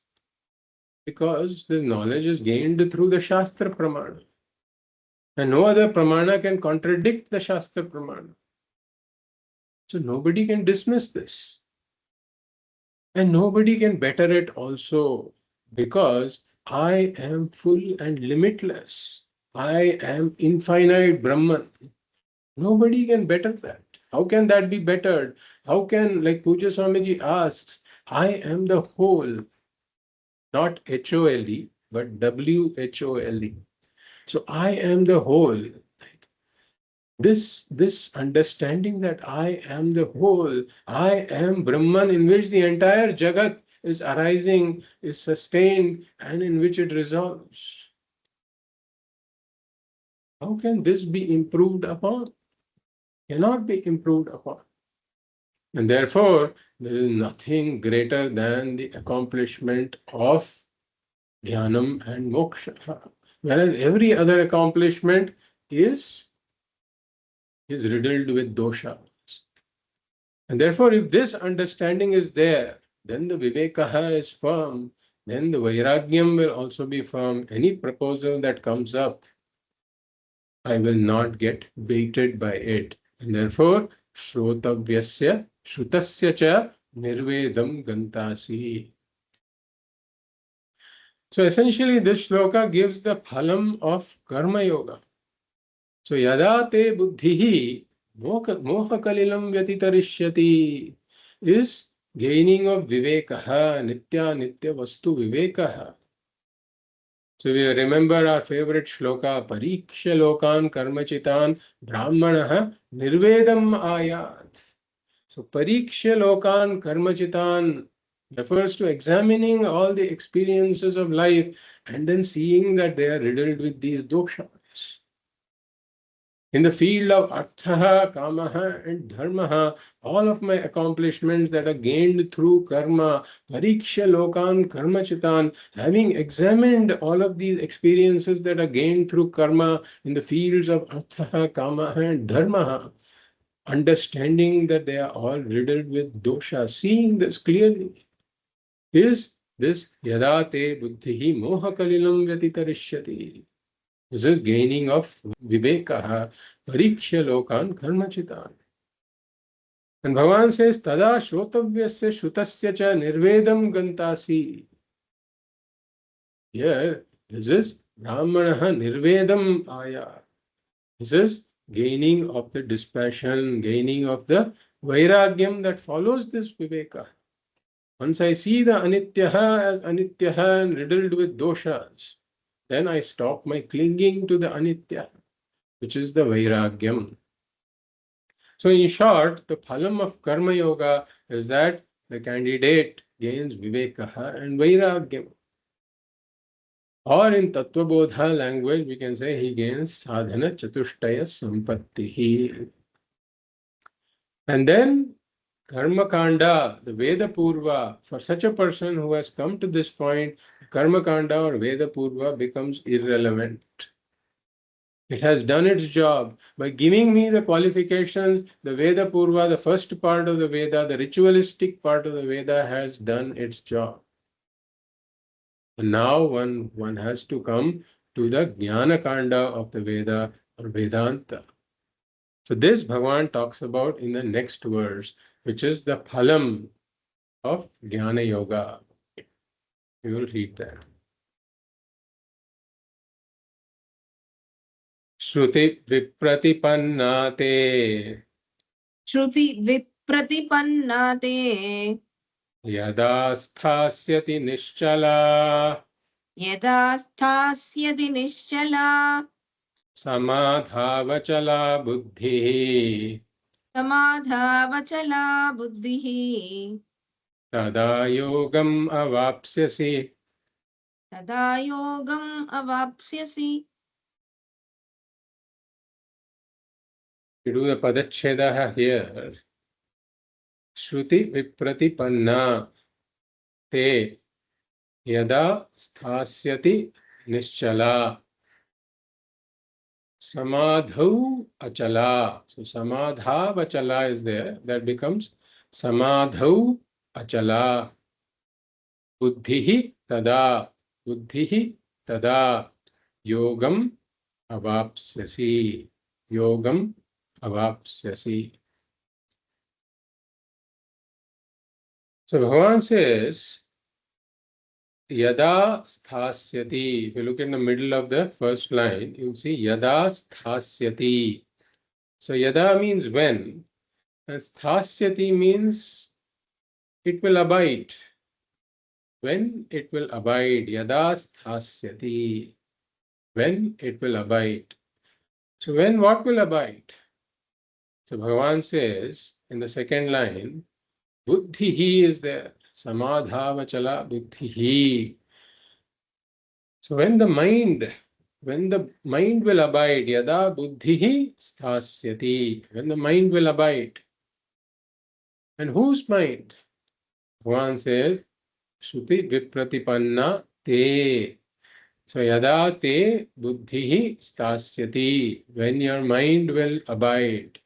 Speaker 1: because this knowledge is gained through the Shastra Pramana. And no other Pramana can contradict the Shastra Pramana. So nobody can dismiss this. And nobody can better it also, because I am full and limitless. I am infinite Brahman. Nobody can better that. How can that be bettered? How can, like Puja Swamiji asks, I am the whole, not HOLE, but WHOLE. So I am the whole. This understanding that I am the whole, I am Brahman, in which the entire Jagat is arising, is sustained, and in which it resolves. How can this be improved upon? Cannot be improved upon. And therefore, there is nothing greater than the accomplishment of Dhyanam and Moksha. Whereas every other accomplishment is riddled with doshas. And therefore, if this understanding is there, then the Vivekaha is firm, then the Vairagyam will also be firm. Any proposal that comes up, I will not get baited by it. And therefore, Shrotavyasya, Shrutasya cha Nirvedam Gantasi. So essentially, this shloka gives the phalam of Karma Yoga. So yada te buddhihi moha kalilam vyatitarishyati is gaining of vivekaha, nitya nitya vastu vivekaha. So we remember our favorite shloka, pariksha lokan karmachitan brahmanaha nirvedam ayat. So pariksha lokan karmachitan refers to examining all the experiences of life and then seeing that they are riddled with these doshas. In the field of artha, kamaha, and dharmaha, all of my accomplishments that are gained through karma, pariksha lokan karmachitan, having examined all of these experiences that are gained through karma in the fields of artha, kamaha, and dharmaha, understanding that they are all riddled with dosha, seeing this clearly, is this yada te buddhihi moha kalilam vyatitarishyati. This is gaining of vivekaha, pariksha lokan karmachitan. And Bhagavan says, tada shrotavyasya shrutasya cha nirvedam gantasi. Here, this is brahmanaha nirvedam aya. This is gaining of the dispassion, gaining of the vairagyam that follows this viveka. Once I see the anityaha as anityaha and riddled with doshas, then I stop my clinging to the anitya, which is the vairagyam. So in short, the phalam of karma yoga is that the candidate gains vivekaha and vairagyam. Or in Tattvabodha language, we can say he gains sadhana chatushtaya sampattihi. And then karma kanda, the Veda Purva, for such a person who has come to this point, karma kanda or Veda Purva becomes irrelevant. It has done its job. By giving me the qualifications, the Veda Purva, the first part of the Veda, the ritualistic part of the Veda has done its job. And now one has to come to the Jnana Kanda of the Veda or Vedanta. So this Bhagavan talks about in the next verse, which is the phalam of Jnana Yoga. We will read that. Shruti vipratipanna te
Speaker 2: श्रुति विप्रतिपन्ना ते
Speaker 1: यदा स्थास्यति निश्चला
Speaker 2: यदा स्थास्यति निश्चला
Speaker 1: समाधावचला बुद्धिः
Speaker 2: समाधावचला बुद्धिः
Speaker 1: तदा योगम् अवाप्स्यसि.
Speaker 2: तदा योगम् अवाप्स्यसि.
Speaker 1: You do the padacheda here. Shruti vipratipanna te yada sthasyati nischala samadhau achala. So samadha vachala is there. That becomes samadhau achala. Buddhihi tada. Buddhihi tada. Yogam avapsyasi. Yogam avapsyasi. So Bhagavan says, Yada sthasyati. If you look in the middle of the first line, you'll see Yada sthasyati. So Yada means when, and sthasyati means it will abide. When it will abide, Yada sthasyati. When it will abide. So when what will abide? So Bhagavan says in the second line, Buddhihi is there. Samadhavachala buddhihi. So when the mind when the mind will abide, yada buddhihi sthasyati, when the mind will abide. And whose mind? Bhagavan says, Shruti vipratipanna te. So yada te buddhihi sthasyati, when your mind will abide.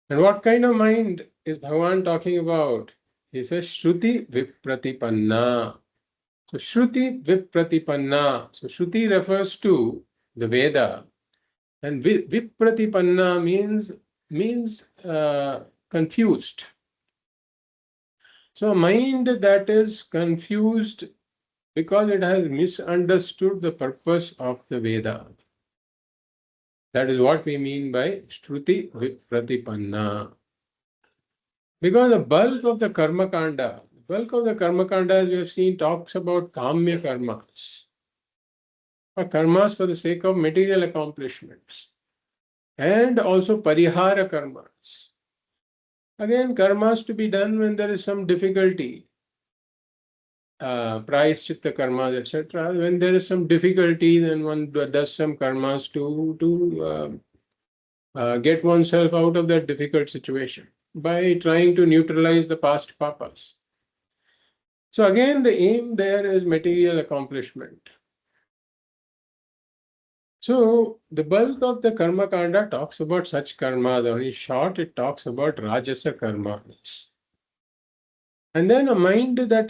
Speaker 1: And what kind of mind is Bhagavan talking about? He says Shruti vipratipanna. So Shruti vipratipanna. So Shruti refers to the Veda, and vipratipanna means confused. So a mind that is confused because it has misunderstood the purpose of the Veda. That is what we mean by Shruti vipratipanna. Because the bulk of the karma kanda, as we have seen, talks about kamya karmas, or karmas for the sake of material accomplishments, and also parihara karmas. Again, karmas to be done when there is some difficulty, prayaschitta karmas, etc. When there is some difficulty, then one does some karmas to get oneself out of that difficult situation by trying to neutralize the past papas. So again, the aim there is material accomplishment. So the bulk of the karma kanda talks about such karmas, or in short, it talks about rajasa karmas. And then a mind that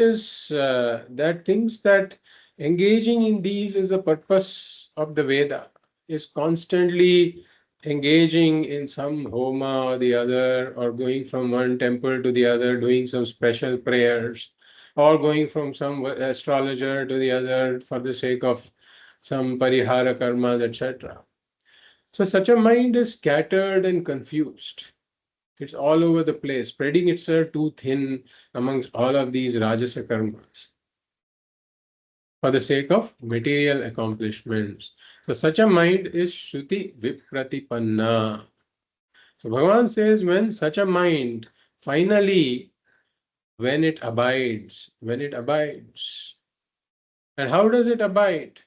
Speaker 1: thinks that engaging in these is the purpose of the Veda, is constantly engaging in some homa or the other, or going from one temple to the other, doing some special prayers, or going from some astrologer to the other for the sake of some parihara karmas, etc. So such a mind is scattered and confused. It's all over the place, spreading itself too thin amongst all of these rajasa karmas for the sake of material accomplishments. So such a mind is Shruti Vipratipanna. So Bhagavan says, when such a mind finally, when it abides. And how does it abide?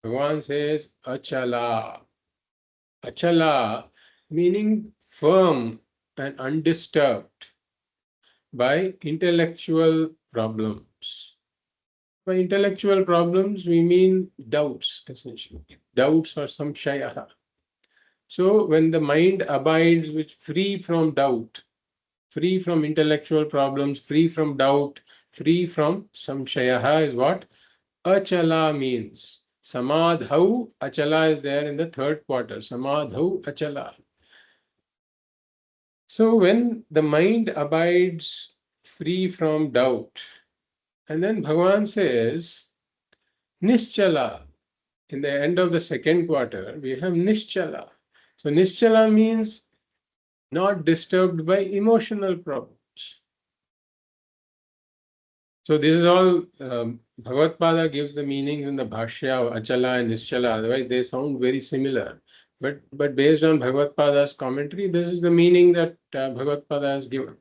Speaker 1: Bhagavan says, Achala. Achala meaning firm and undisturbed by intellectual problems. By intellectual problems, we mean doubts, essentially. Doubts or samshaya. So when the mind abides with free from doubt, free from intellectual problems, free from doubt, free from samshaya is what achala means. Samadhau, achala is there in the third quarter. Samadhau, achala. So when the mind abides free from doubt, and then Bhagavan says, Nischala. In the end of the second quarter, we have Nischala. So Nischala means not disturbed by emotional problems. So this is all, Bhagavad Pada gives the meanings in the Bhashya of Achala and Nischala. Otherwise, they sound very similar. But based on Bhagavad Pada's commentary, this is the meaning that Bhagavad Pada has given.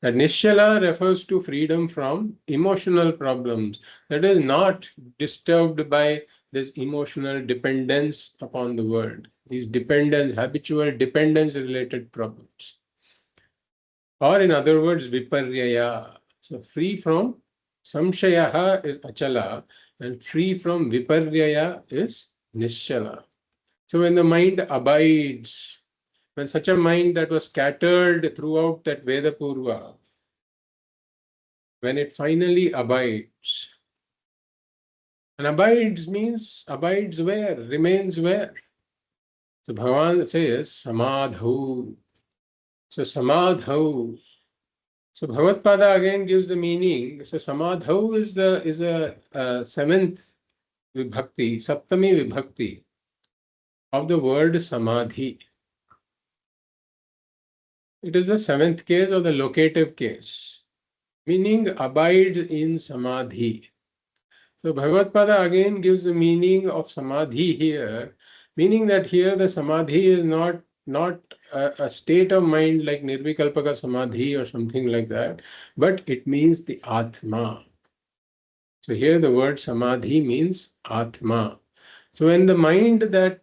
Speaker 1: That Nishala refers to freedom from emotional problems. That is not disturbed by this emotional dependence upon the world. These dependence, habitual dependence related problems. Or in other words, viparyaya. So free from samshayaha is achala, and free from viparyaya is nishala. So when the mind abides, when such a mind that was scattered throughout that Veda Purva, when it finally abides, and abides means abides where, remains where. So Bhagavan says samadhu. So samadhu. So Bhagavad Pada again gives the meaning. So samadhu is a seventh vibhakti, saptami vibhakti of the word samadhi. It is the seventh case or the locative case, meaning abide in samadhi. So Bhagavad Pada again gives the meaning of samadhi here, meaning that here the samadhi is not a state of mind like nirvikalpaka samadhi or something like that, but it means the atma. So here the word samadhi means atma. So when the mind that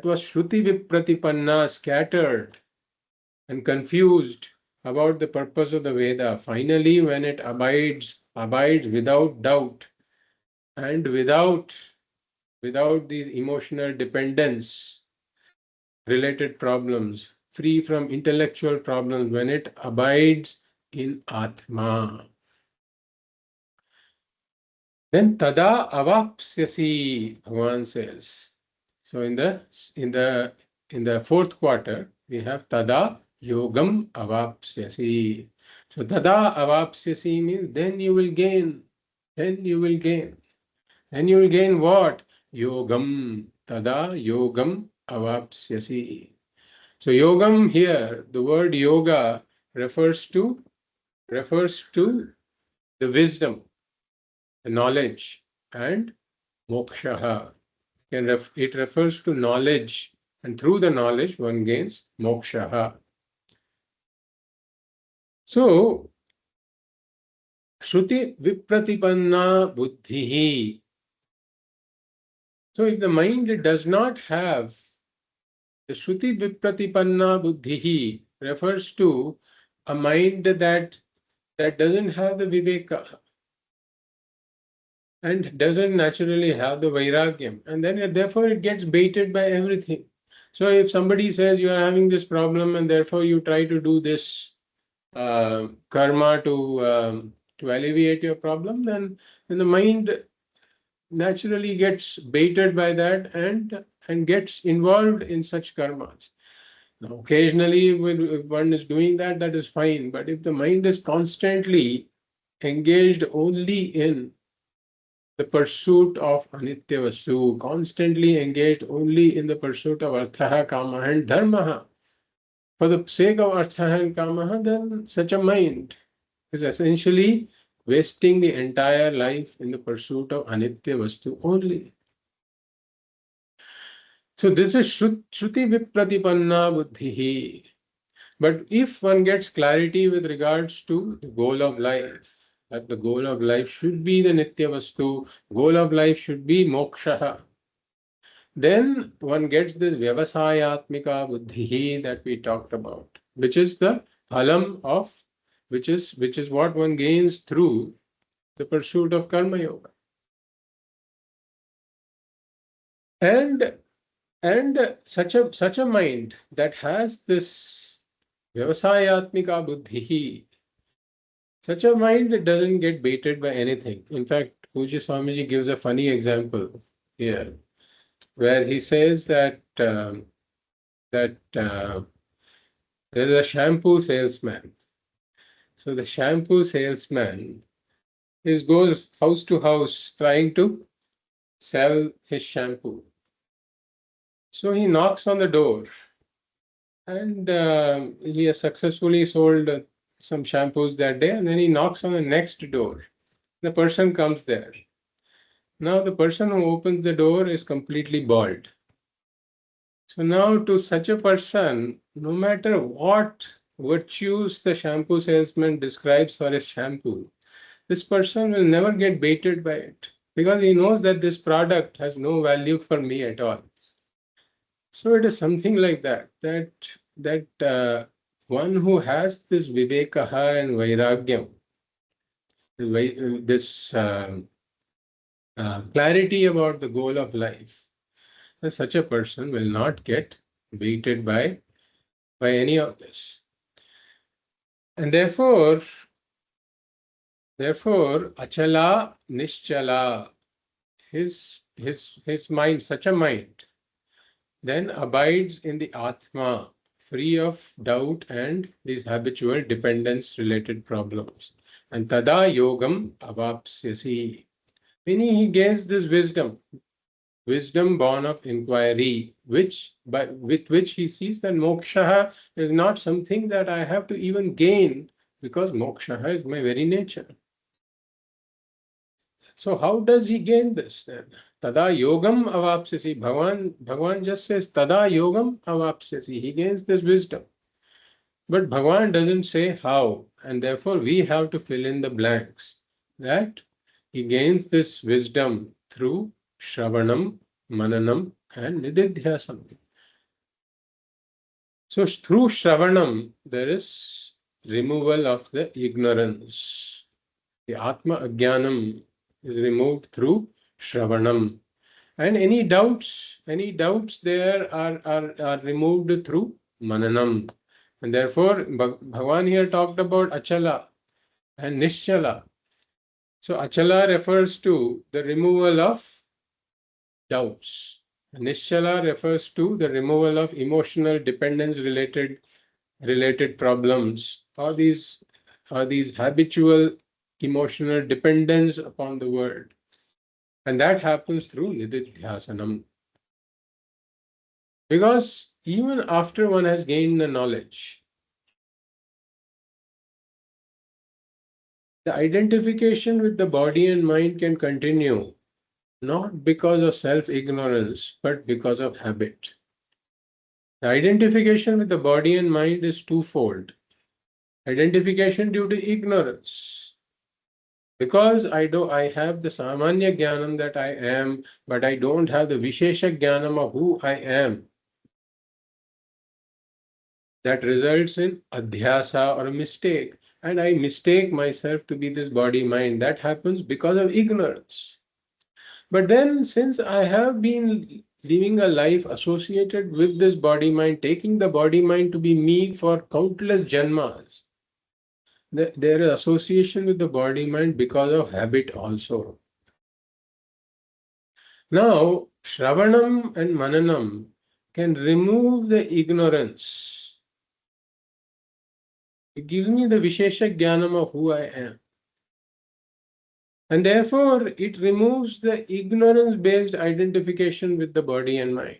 Speaker 1: was Shruti Vipratipanna, scattered and confused about the purpose of the Veda, finally when it abides without doubt and without these emotional dependence related problems, free from intellectual problems, when it abides in Atma, then tada avapsyasi, Bhagavan says. So in the fourth quarter, we have tada yogam avapsyasi. So tada avapsyasi means then you will gain. Then you will gain. Then you will gain what? Yogam. Tada yogam avapsyasi. So yogam here, the word yoga refers to the wisdom, the knowledge, and moksha. It refers to knowledge, and through the knowledge one gains moksha. So Shruti Vipratipanna Buddhihi. So if the mind does not have the Shruti Vipratipanna Buddhihi, refers to a mind that doesn't have the Viveka and doesn't naturally have the Vairagyam, and then therefore it gets baited by everything. So if somebody says you are having this problem and therefore you try to do this karma to alleviate your problem, then the mind naturally gets baited by that and gets involved in such karmas. Now, occasionally, if one is doing that, that is fine. But if the mind is constantly engaged only in the pursuit of anitya vastu, constantly engaged only in the pursuit of artha, kama, and dharma, for the sake of artha and kama, then such a mind is essentially wasting the entire life in the pursuit of anitya vastu only. So this is Shruti Vipratipanna Buddhihi. But if one gets clarity with regards to the goal of life, that the goal of life should be the Nitya Vastu, goal of life should be Moksha, then one gets this Vyavasayatmika Buddhihi that we talked about, which is the phalam of, which is what one gains through the pursuit of Karma Yoga. And such a mind that has this Vyavasayatmika Buddhihi, such a mind that doesn't get baited by anything. In fact, Pujya Swamiji gives a funny example here, where he says that there is a shampoo salesman. So the shampoo salesman goes house to house trying to sell his shampoo. So he knocks on the door, and he has successfully sold some shampoos that day, and then he knocks on the next door. The person comes there. Now the person who opens the door is completely bald. So now to such a person, no matter what virtues the shampoo salesman describes for his shampoo, this person will never get baited by it because he knows that this product has no value for me at all. So it is something like that one who has this vivekaha and vairagyam, this clarity about the goal of life, such a person will not get baited by any of this. And therefore, achala nischala, his mind, such a mind, then abides in the Atma, free of doubt and these habitual dependence related problems. And tada yogam avapsyasi, meaning he gains this wisdom born of inquiry, with which he sees that moksha is not something that I have to even gain, because moksha is my very nature. So how does he gain this then? Tada yogam avapsyasi. Bhagavan just says tada yogam avapsyasi. He gains this wisdom. But Bhagavan doesn't say how, and therefore we have to fill in the blanks. That he gains this wisdom through Shravanam Mananam, and Nididhyasanam. So through Shravanam, there is removal of the ignorance. The Atma Ajnanam is removed through Shravanam. And any doubts there are removed through Mananam. And therefore, Bhagavan here talked about Achala and Nischala. So Achala refers to the removal of doubts. Nischala refers to the removal of emotional dependence related problems, or these habitual emotional dependence upon the world. And that happens through Nididhyasanam. Because even after one has gained the knowledge, the identification with the body and mind can continue, not because of self-ignorance, but because of habit. The identification with the body and mind is twofold. Identification due to ignorance. Because I have the Samanya Jnanam that I am, but I don't have the Vishesha Jnanam of who I am. That results in adhyasa or a mistake. And I mistake myself to be this body mind. That happens because of ignorance. But then, since I have been living a life associated with this body mind, taking the body mind to be me for countless janmas, there is association with the body mind because of habit also. Now, Shravanam and Mananam can remove the ignorance. It gives me the Vishesha Jnanam of who I am. And therefore, it removes the ignorance-based identification with the body and mind.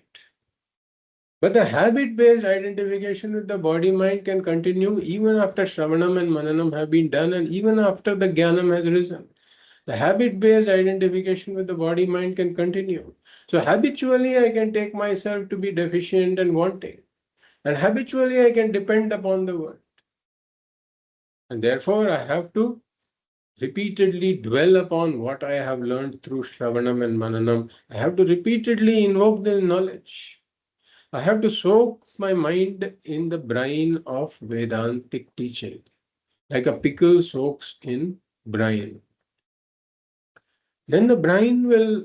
Speaker 1: But the habit-based identification with the body-mind can continue even after Shravanam and Mananam have been done and even after the Jnanam has risen. The habit-based identification with the body-mind can continue. So habitually, I can take myself to be deficient and wanting. And habitually, I can depend upon the world. And therefore, I have to repeatedly dwell upon what I have learned through Shravanam and Mananam. I have to repeatedly invoke the knowledge. I have to soak my mind in the brine of Vedantic teaching, like a pickle soaks in brine. Then the brine will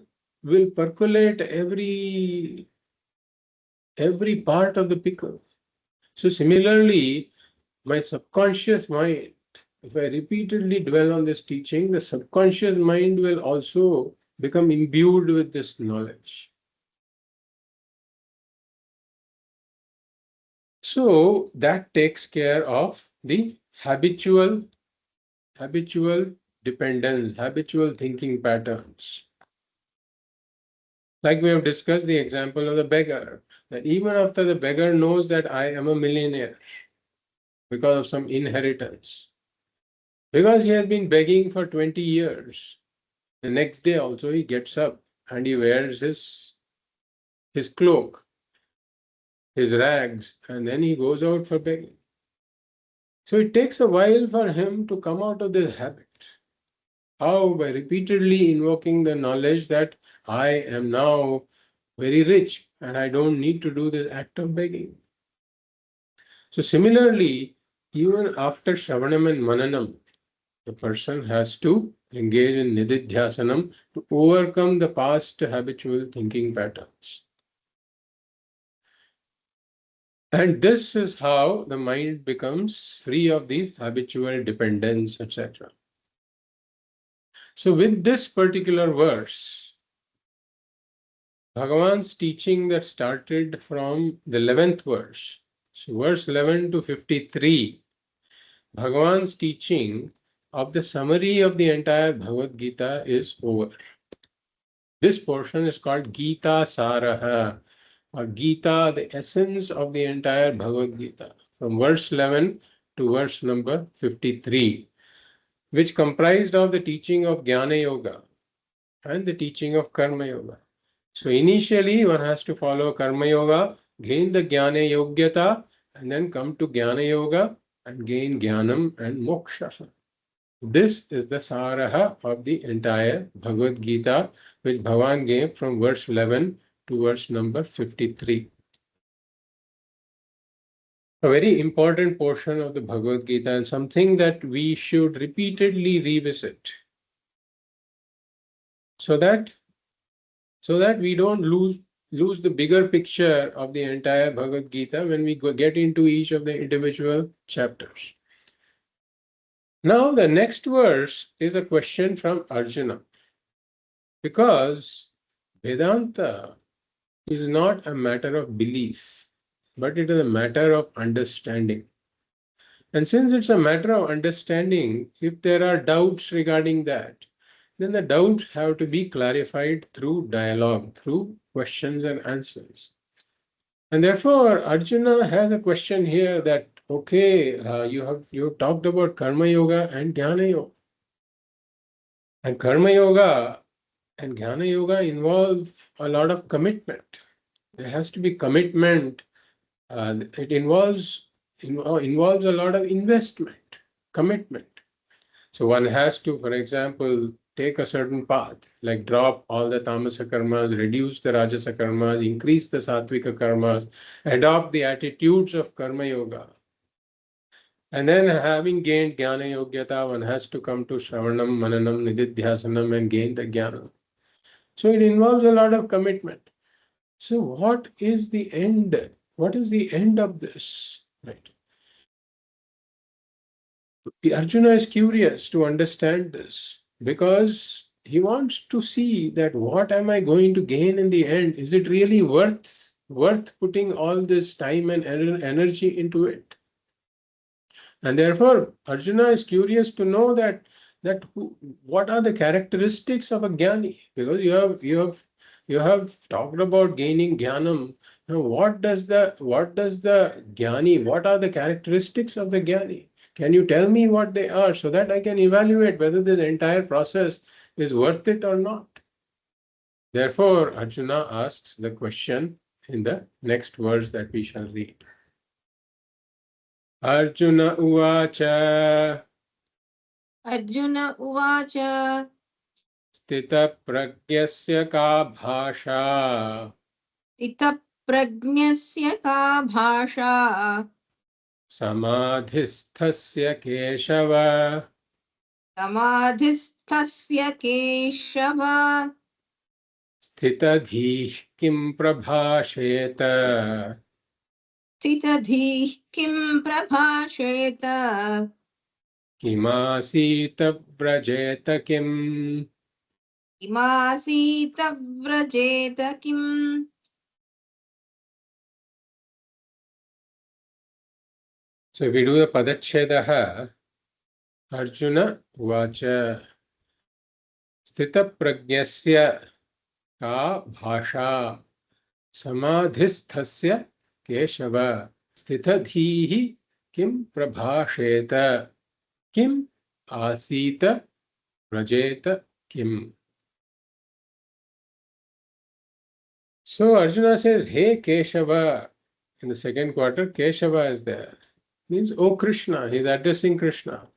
Speaker 1: percolate every part of the pickle. So similarly, my subconscious mind, if I repeatedly dwell on this teaching, the subconscious mind will also become imbued with this knowledge. So that takes care of the habitual dependence, habitual thinking patterns. Like we have discussed the example of the beggar, that even after the beggar knows that I am a millionaire because of some inheritance, because he has been begging for 20 years, the next day also he gets up and he wears his cloak, his rags, and then he goes out for begging. So it takes a while for him to come out of this habit. How? By repeatedly invoking the knowledge that I am now very rich and I don't need to do this act of begging. So similarly, even after Shravanam and Mananam, the person has to engage in Nididhyasanam to overcome the past habitual thinking patterns. And this is how the mind becomes free of these habitual dependence, etc. So with this particular verse, Bhagavan's teaching that started from the 11th verse, so verse 11 to 53, Bhagavan's teaching of the summary of the entire Bhagavad Gita is over. This portion is called Gita Saraha, or Gita, the essence of the entire Bhagavad Gita, from verse 11 to verse number 53, which comprised of the teaching of Jnana Yoga and the teaching of Karma Yoga. So initially one has to follow Karma Yoga, gain the Jnana Yogyata, and then come to Jnana Yoga and gain Jnanam and Moksha. This is the Saraha of the entire Bhagavad Gita, which Bhagavan gave from verse 11 to verse number 53. A very important portion of the Bhagavad Gita and something that we should repeatedly revisit so that we don't lose the bigger picture of the entire Bhagavad Gita when we get into each of the individual chapters. Now, the next verse is a question from Arjuna, because Vedanta is not a matter of belief, but it is a matter of understanding. And since it's a matter of understanding, if there are doubts regarding that, then the doubts have to be clarified through dialogue, through questions and answers. And therefore, Arjuna has a question here that, okay, you talked about Karma Yoga and Jnana Yoga. And Karma Yoga and Jnana Yoga involve a lot of commitment. There has to be commitment. It involves a lot of investment, commitment. So one has to, for example, take a certain path, like drop all the tamasa karmas, reduce the rajasa karmas, increase the sattvika karmas, adopt the attitudes of karma yoga. And then having gained jnana yogyata, one has to come to shravanam, mananam, nididhyasanam and gain the jnana. So it involves a lot of commitment. So what is the end? What is the end of this? Right. Arjuna is curious to understand this because he wants to see that what am I going to gain in the end? Is it really worth putting all this time and energy into it? And therefore, Arjuna is curious to know what are the characteristics of a jnani? Because you have talked about gaining jnanam. Now, what does the jnani? What are the characteristics of the jnani? Can you tell me what they are so that I can evaluate whether this entire process is worth it or not? Therefore, Arjuna asks the question in the next verse that we shall read. Arjuna uvacha
Speaker 2: Arjuna Uvacha
Speaker 1: Sthitaprajnasya ka bhasha
Speaker 2: Ita Prajnasya ka bhasha
Speaker 1: Samadhisthasya keshava
Speaker 2: Samadhisthasya Keshava
Speaker 1: Sthitadhih kim prabhasheta
Speaker 2: Titadhi Kim Prabhasheta
Speaker 1: Kimasita vrajeta kim.
Speaker 2: Imasita Vrajeta Kim.
Speaker 1: So if we do the Padachhedaha, Arjuna Vacha Sthitaprajnasya ka bhasha Samadhisthasya keshava Sthitadhihi kim prabhasheta kim asita vrajeta kim. So Arjuna says, hey Keshava. In the second quarter, Keshava is there. Means, oh Krishna, he's addressing Krishna.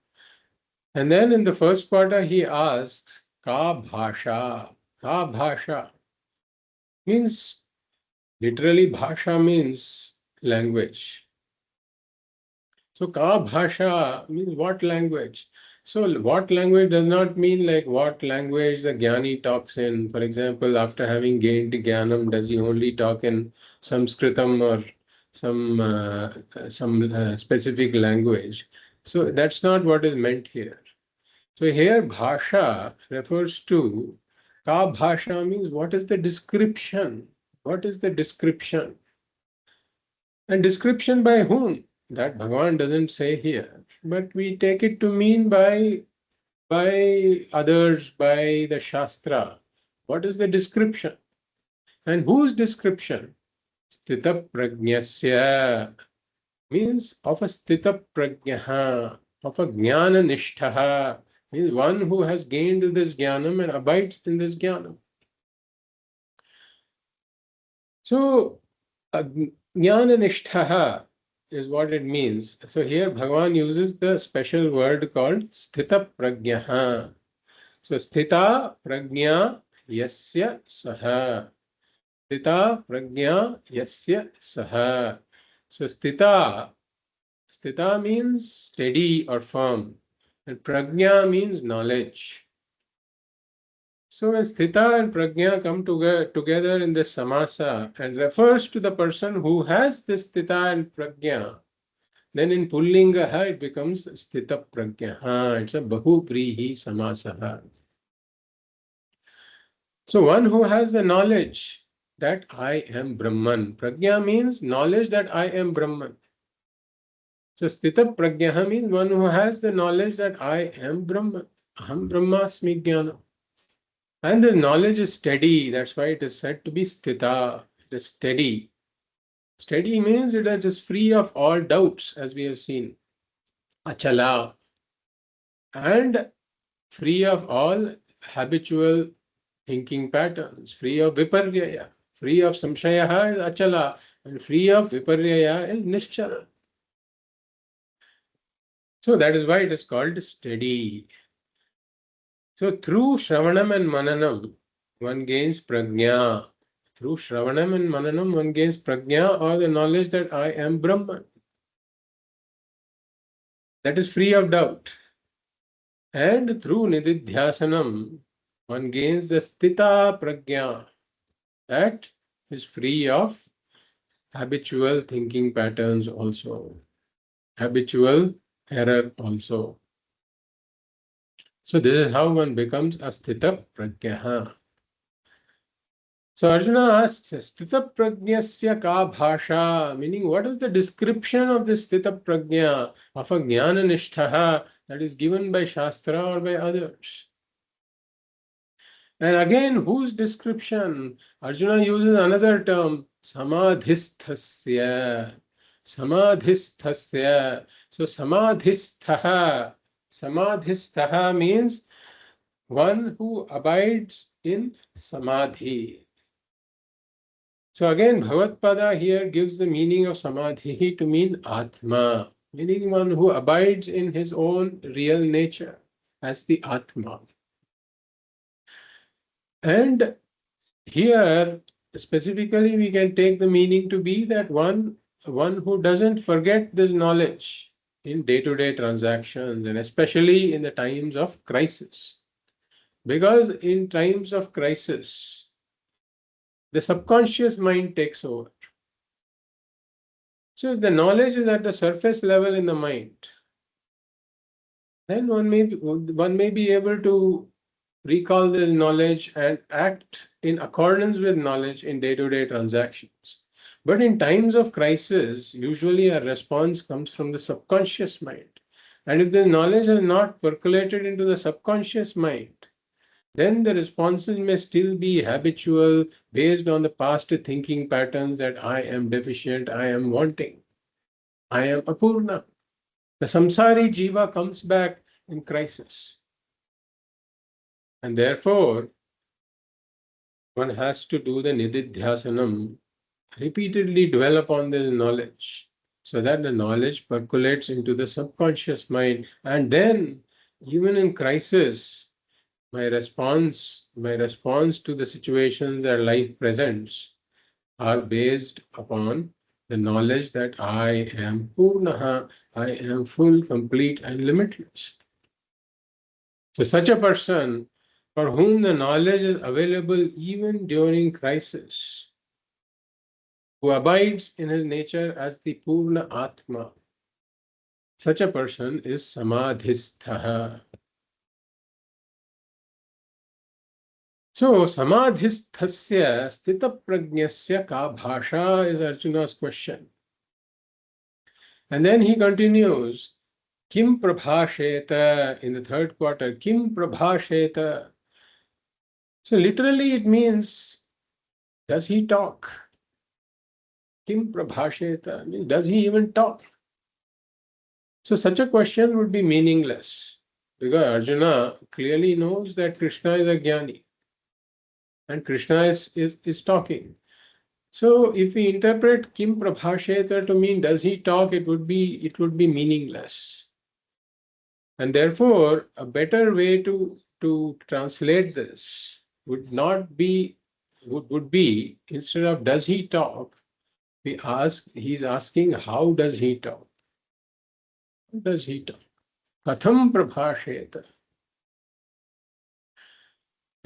Speaker 1: And then in the first quarter, he asks, Ka Bhasha. Ka Bhasha. Means, literally, Bhasha means language. So, Ka Bhasha means what language? So, what language does not mean like what language the Jnani talks in. For example, after having gained the Jnanam, does he only talk in Sanskritam or some specific language? So, that's not what is meant here. So here bhasha refers to, ka bhasha means what is the description? What is the description? And description by whom? That Bhagavan doesn't say here. But we take it to mean by others, by the Shastra. What is the description? And whose description? Sthitaprajnasya means of a sthitaprajnaha, of a jnana nishthaha, means one who has gained this jnanam and abides in this jnanam. So, jnana nishthaha is what it means. So here Bhagavan uses the special word called sthitaprajnaha. So sthita prajna yasya saha. Sthitaprajna yasya saha. So Sthita means steady or firm, and prajna means knowledge. So when Sthita and prajna come together in this samasa and refers to the person who has this Sthita and prajna, then in Pullingaha it becomes Sthitaprajna. It's a Bahuprihi samasaha. So one who has the knowledge that I am Brahman. Prajna means knowledge that I am Brahman. So Sthita Prajna means one who has the knowledge that I am Brahman. Aham Brahmasmi Jnana. And the knowledge is steady. That's why it is said to be Sthita. It is steady. Steady means it is free of all doubts, as we have seen. Achala. And free of all habitual thinking patterns, free of viparyaya, free of samshayaha is achala, and free of viparyaya is nischala. So that is why it is called steady. So through Shravanam and Mananam, one gains prajna. Through Shravanam and Mananam, one gains prajna or the knowledge that I am Brahman. That is free of doubt. And through Nididhyasanam, one gains the Sthita prajna. That is free of habitual thinking patterns also, habitual error also. So this is how one becomes a Sthita Prajna. So Arjuna asks, Sthita Prajnasya ka bhasha, meaning what is the description of this Sthita Prajna, of a Jnana Nishtha that is given by Shastra or by others? And again, whose description? Arjuna uses another term, samadhisthasya. Samadhisthasya. So samadhistha means one who abides in samadhi. So again, Bhagavad here gives the meaning of samadhi to mean Atma, meaning one who abides in his own real nature as the Atma. And here, specifically, we can take the meaning to be that one who doesn't forget this knowledge in day-to-day transactions and especially in the times of crisis. Because in times of crisis, the subconscious mind takes over. So if the knowledge is at the surface level in the mind, then one may be able to recall the knowledge and act in accordance with knowledge in day-to-day transactions. But in times of crisis, usually a response comes from the subconscious mind. And if the knowledge has not percolated into the subconscious mind, then the responses may still be habitual based on the past thinking patterns that I am deficient, I am wanting, I am apurna. The samsari jiva comes back in crisis. And therefore, one has to do the nididhyasanam, repeatedly dwell upon this knowledge so that the knowledge percolates into the subconscious mind. And then, even in crisis, my response to the situations that life presents are based upon the knowledge that I am Purnaha, I am full, complete, and limitless. So such a person for whom the knowledge is available even during crisis, who abides in his nature as the Purna Atma, such a person is Samadhistha. So Samadhisthasya Sthitaprajnasya ka bhasha is Arjuna's question. And then he continues, Kim prabhasheta in the third quarter, Kim prabhasheta. So literally it means, does he talk? Kim prabhasheta, means does he even talk? So such a question would be meaningless because Arjuna clearly knows that Krishna is a jnani and Krishna is talking. So if we interpret Kim prabhasheta to mean does he talk, it would be meaningless. And therefore, a better way to translate this would not be would be, instead of does he talk, he's asking how does he talk? How does he talk? Katham prabhasheta.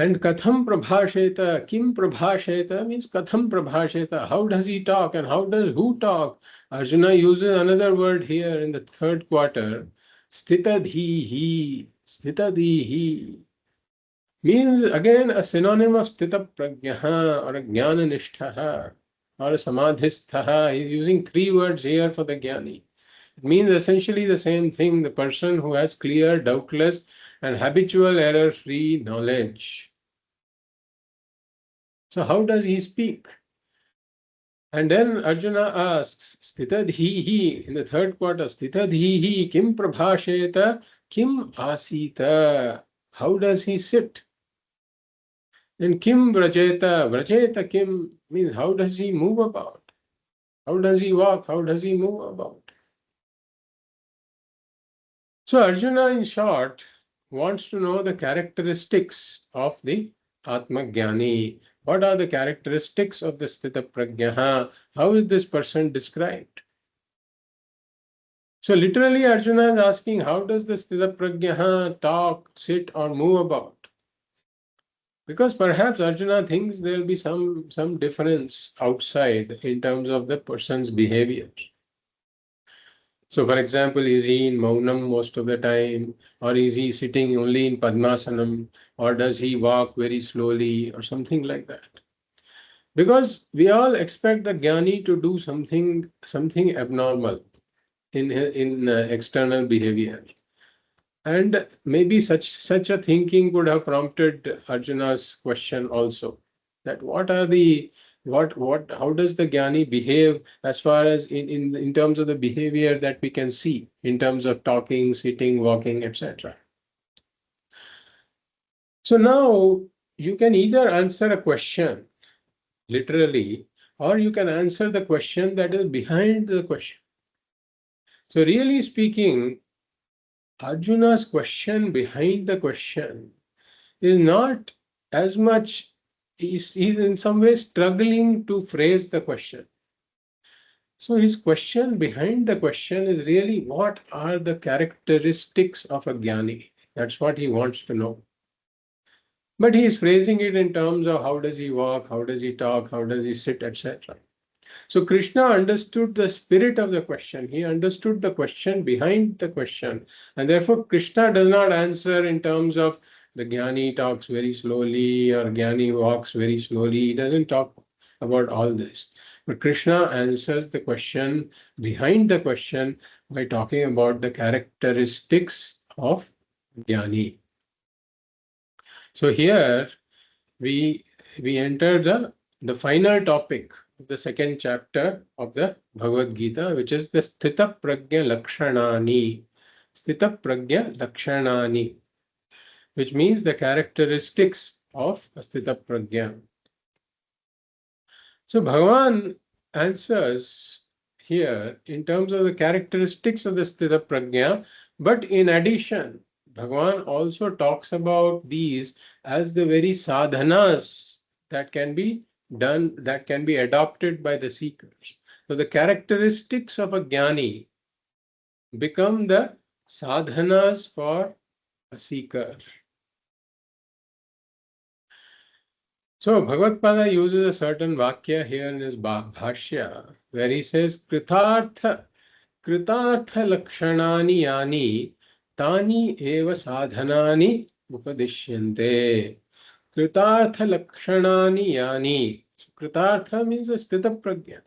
Speaker 1: And katham prabhasheta, kim prabhasheta means katham prabhasheta. How does he talk and how does who talk? Arjuna uses another word here in the third quarter. Sthitadhihi. Sthitadhihi means again a synonym of Sthitaprajna or a Jnana or a Samadhistha. He's using three words here for the Jnani. It means essentially the same thing, the person who has clear, doubtless, and habitual error-free knowledge. So how does he speak? And then Arjuna asks, Sthitadhihi, in the third quarter, Sthitadhihi kim prabhasheta kim asita. How does he sit? And kim vrajeta, vrajeta kim means how does he move about? How does he walk? How does he move about? So Arjuna, in short, wants to know the characteristics of the Atmagyani. What are the characteristics of the Sthitaprajna? How is this person described? So literally Arjuna is asking, how does the Sthitaprajna talk, sit or move about? Because perhaps Arjuna thinks there will be some difference outside in terms of the person's behavior. So, for example, is he in Maunam most of the time, or is he sitting only in Padmasanam, or does he walk very slowly, or something like that? Because we all expect the Jnani to do something abnormal in external behavior. And maybe such a thinking could have prompted Arjuna's question also, that what are the what how does the Jnani behave as far as in terms of the behavior that we can see in terms of talking, sitting, walking, etc. So now you can either answer a question literally, or you can answer the question that is behind the question. So really speaking, Arjuna's question behind the question is not as much, he's in some way struggling to phrase the question. So his question behind the question is really what are the characteristics of a Jnani? That's what he wants to know. But he is phrasing it in terms of how does he walk, how does he talk, how does he sit, etc. So Krishna understood the spirit of the question. He understood the question behind the question. And therefore Krishna does not answer in terms of the Jnani talks very slowly or Jnani walks very slowly. He doesn't talk about all this. But Krishna answers the question behind the question by talking about the characteristics of Jnani. So here we enter the final topic of the second chapter of the Bhagavad Gita, which is the Sthitaprajna Lakshanani. Sthitaprajna Lakshanani, which means the characteristics of a Sthitaprajna. So Bhagavan answers here in terms of the characteristics of the Sthitaprajna, but in addition, Bhagavan also talks about these as the very sadhanas that can be done, that can be adopted by the seekers. So the characteristics of a jnani become the sadhanas for a seeker. So Bhagavad uses a certain vakya here in his bhashya where he says Kritartha lakshanani yani tani eva sadhanani upadishyante. Kritartha lakshanani yani. So Kritartha means a sthita prajna.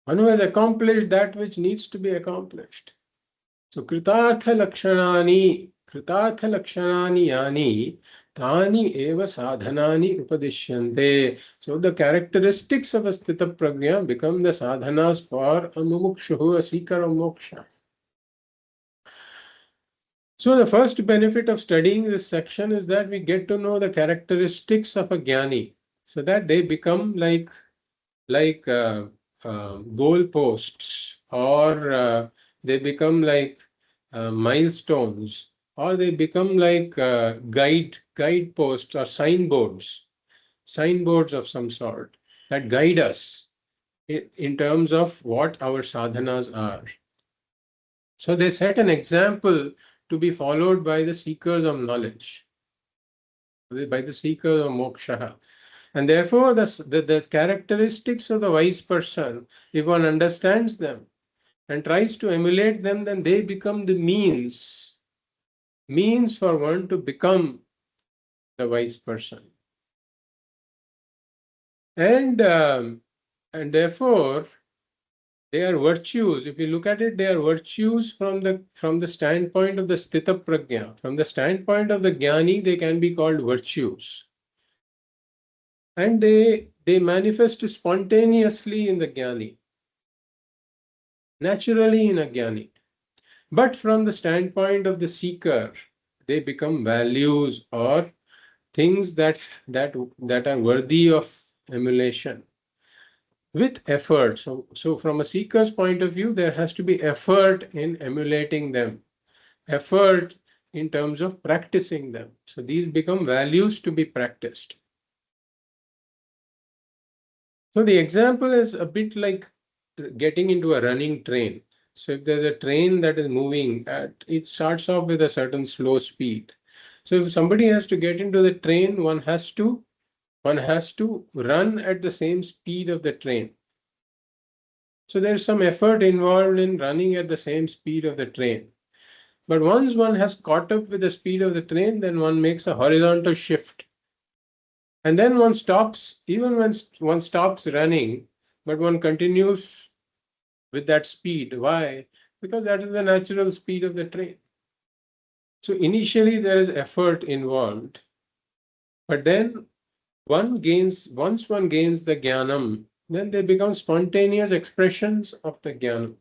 Speaker 1: One who has accomplished that which needs to be accomplished. So Kritartha lakshanani yani tani eva sadhanani upadishyante. So the characteristics of a sthita prajna become the sadhanas for a mumukshu, a seeker of moksha. So the first benefit of studying this section is that we get to know the characteristics of a jnani, so that they become like goalposts, or they become like milestones, or they become like guideposts or signboards signboards of some sort that guide us in terms of what our sadhanas are. So they set an example to be followed by the seekers of knowledge, by the seekers of moksha. And therefore, the characteristics of the wise person, if one understands them and tries to emulate them, then they become the means for one to become the wise person. And therefore, they are virtues. If you look at it, they are virtues from the standpoint of the Sthitaprajna. From the standpoint of the Jnani, they can be called virtues. And they manifest spontaneously in the Jnani, naturally in a Jnani. But from the standpoint of the seeker, they become values or things that are worthy of emulation with effort. So from a seeker's point of view, there has to be effort in emulating them, effort in terms of practicing them. So these become values to be practiced. So the example is a bit like getting into a running train. So if there's a train that is moving it starts off with a certain slow speed. So if somebody has to get into the train, one has to run at the same speed of the train. So there's some effort involved in running at the same speed of the train. But once one has caught up with the speed of the train, then one makes a horizontal shift. And then one stops, even when one stops running, but one continues with that speed. Why? Because that is the natural speed of the train. So initially there is effort involved, but then once one gains the Jnanam, then they become spontaneous expressions of the Jnanam.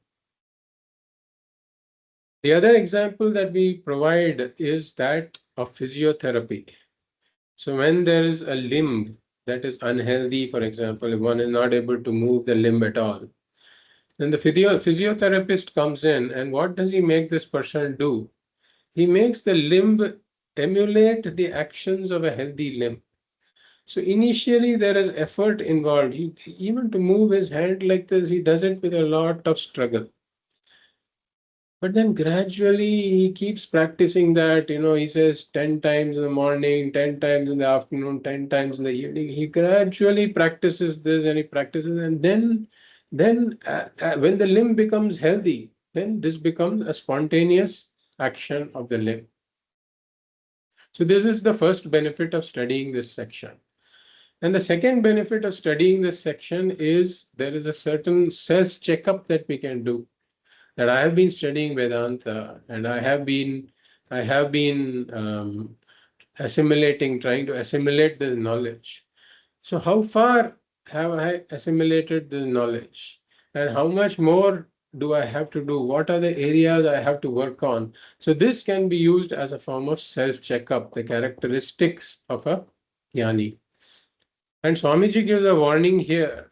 Speaker 1: The other example that we provide is that of physiotherapy. So when there is a limb that is unhealthy, for example, if one is not able to move the limb at all, then the physiotherapist comes in, and what does he make this person do? He makes the limb emulate the actions of a healthy limb. So initially there is effort involved. Even to move his hand like this, he does it with a lot of struggle. But then gradually he keeps practicing that, he says 10 times in the morning, 10 times in the afternoon, 10 times in the evening. He gradually practices this and he practices, and then when the limb becomes healthy, then this becomes a spontaneous action of the limb. So this is the first benefit of studying this section. And the second benefit of studying this section is there is a certain self-checkup that we can do. That I have been studying Vedanta, and I have been trying to assimilate the knowledge. So how far have I assimilated the knowledge, and how much more do I have to do? What are the areas I have to work on? So this can be used as a form of self-checkup, the characteristics of a jnani. And Swamiji gives a warning here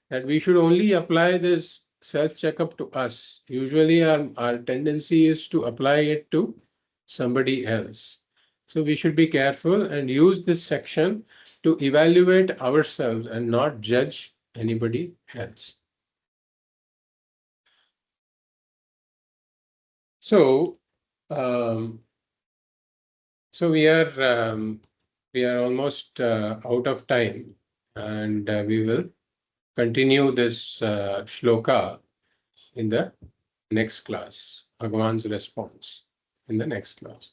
Speaker 1: that we should only apply this self-checkup to us. Usually our tendency is to apply it to somebody else. So we should be careful and use this section to evaluate ourselves and not judge anybody else. So, so we are almost out of time, and we will continue this shloka in the next class. Bhagavan's response in the next class.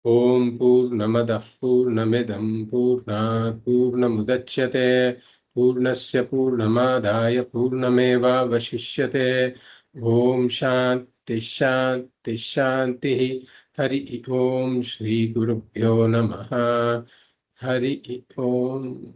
Speaker 1: Om Purnamadah Purnamidam Purnat Purnamudachyate Purnasya Purnamadaya Purnameva Vashishyate. Om Shanti Shanti Shanti. Hari Om Shri Gurubhyo Namaha. Hari Om.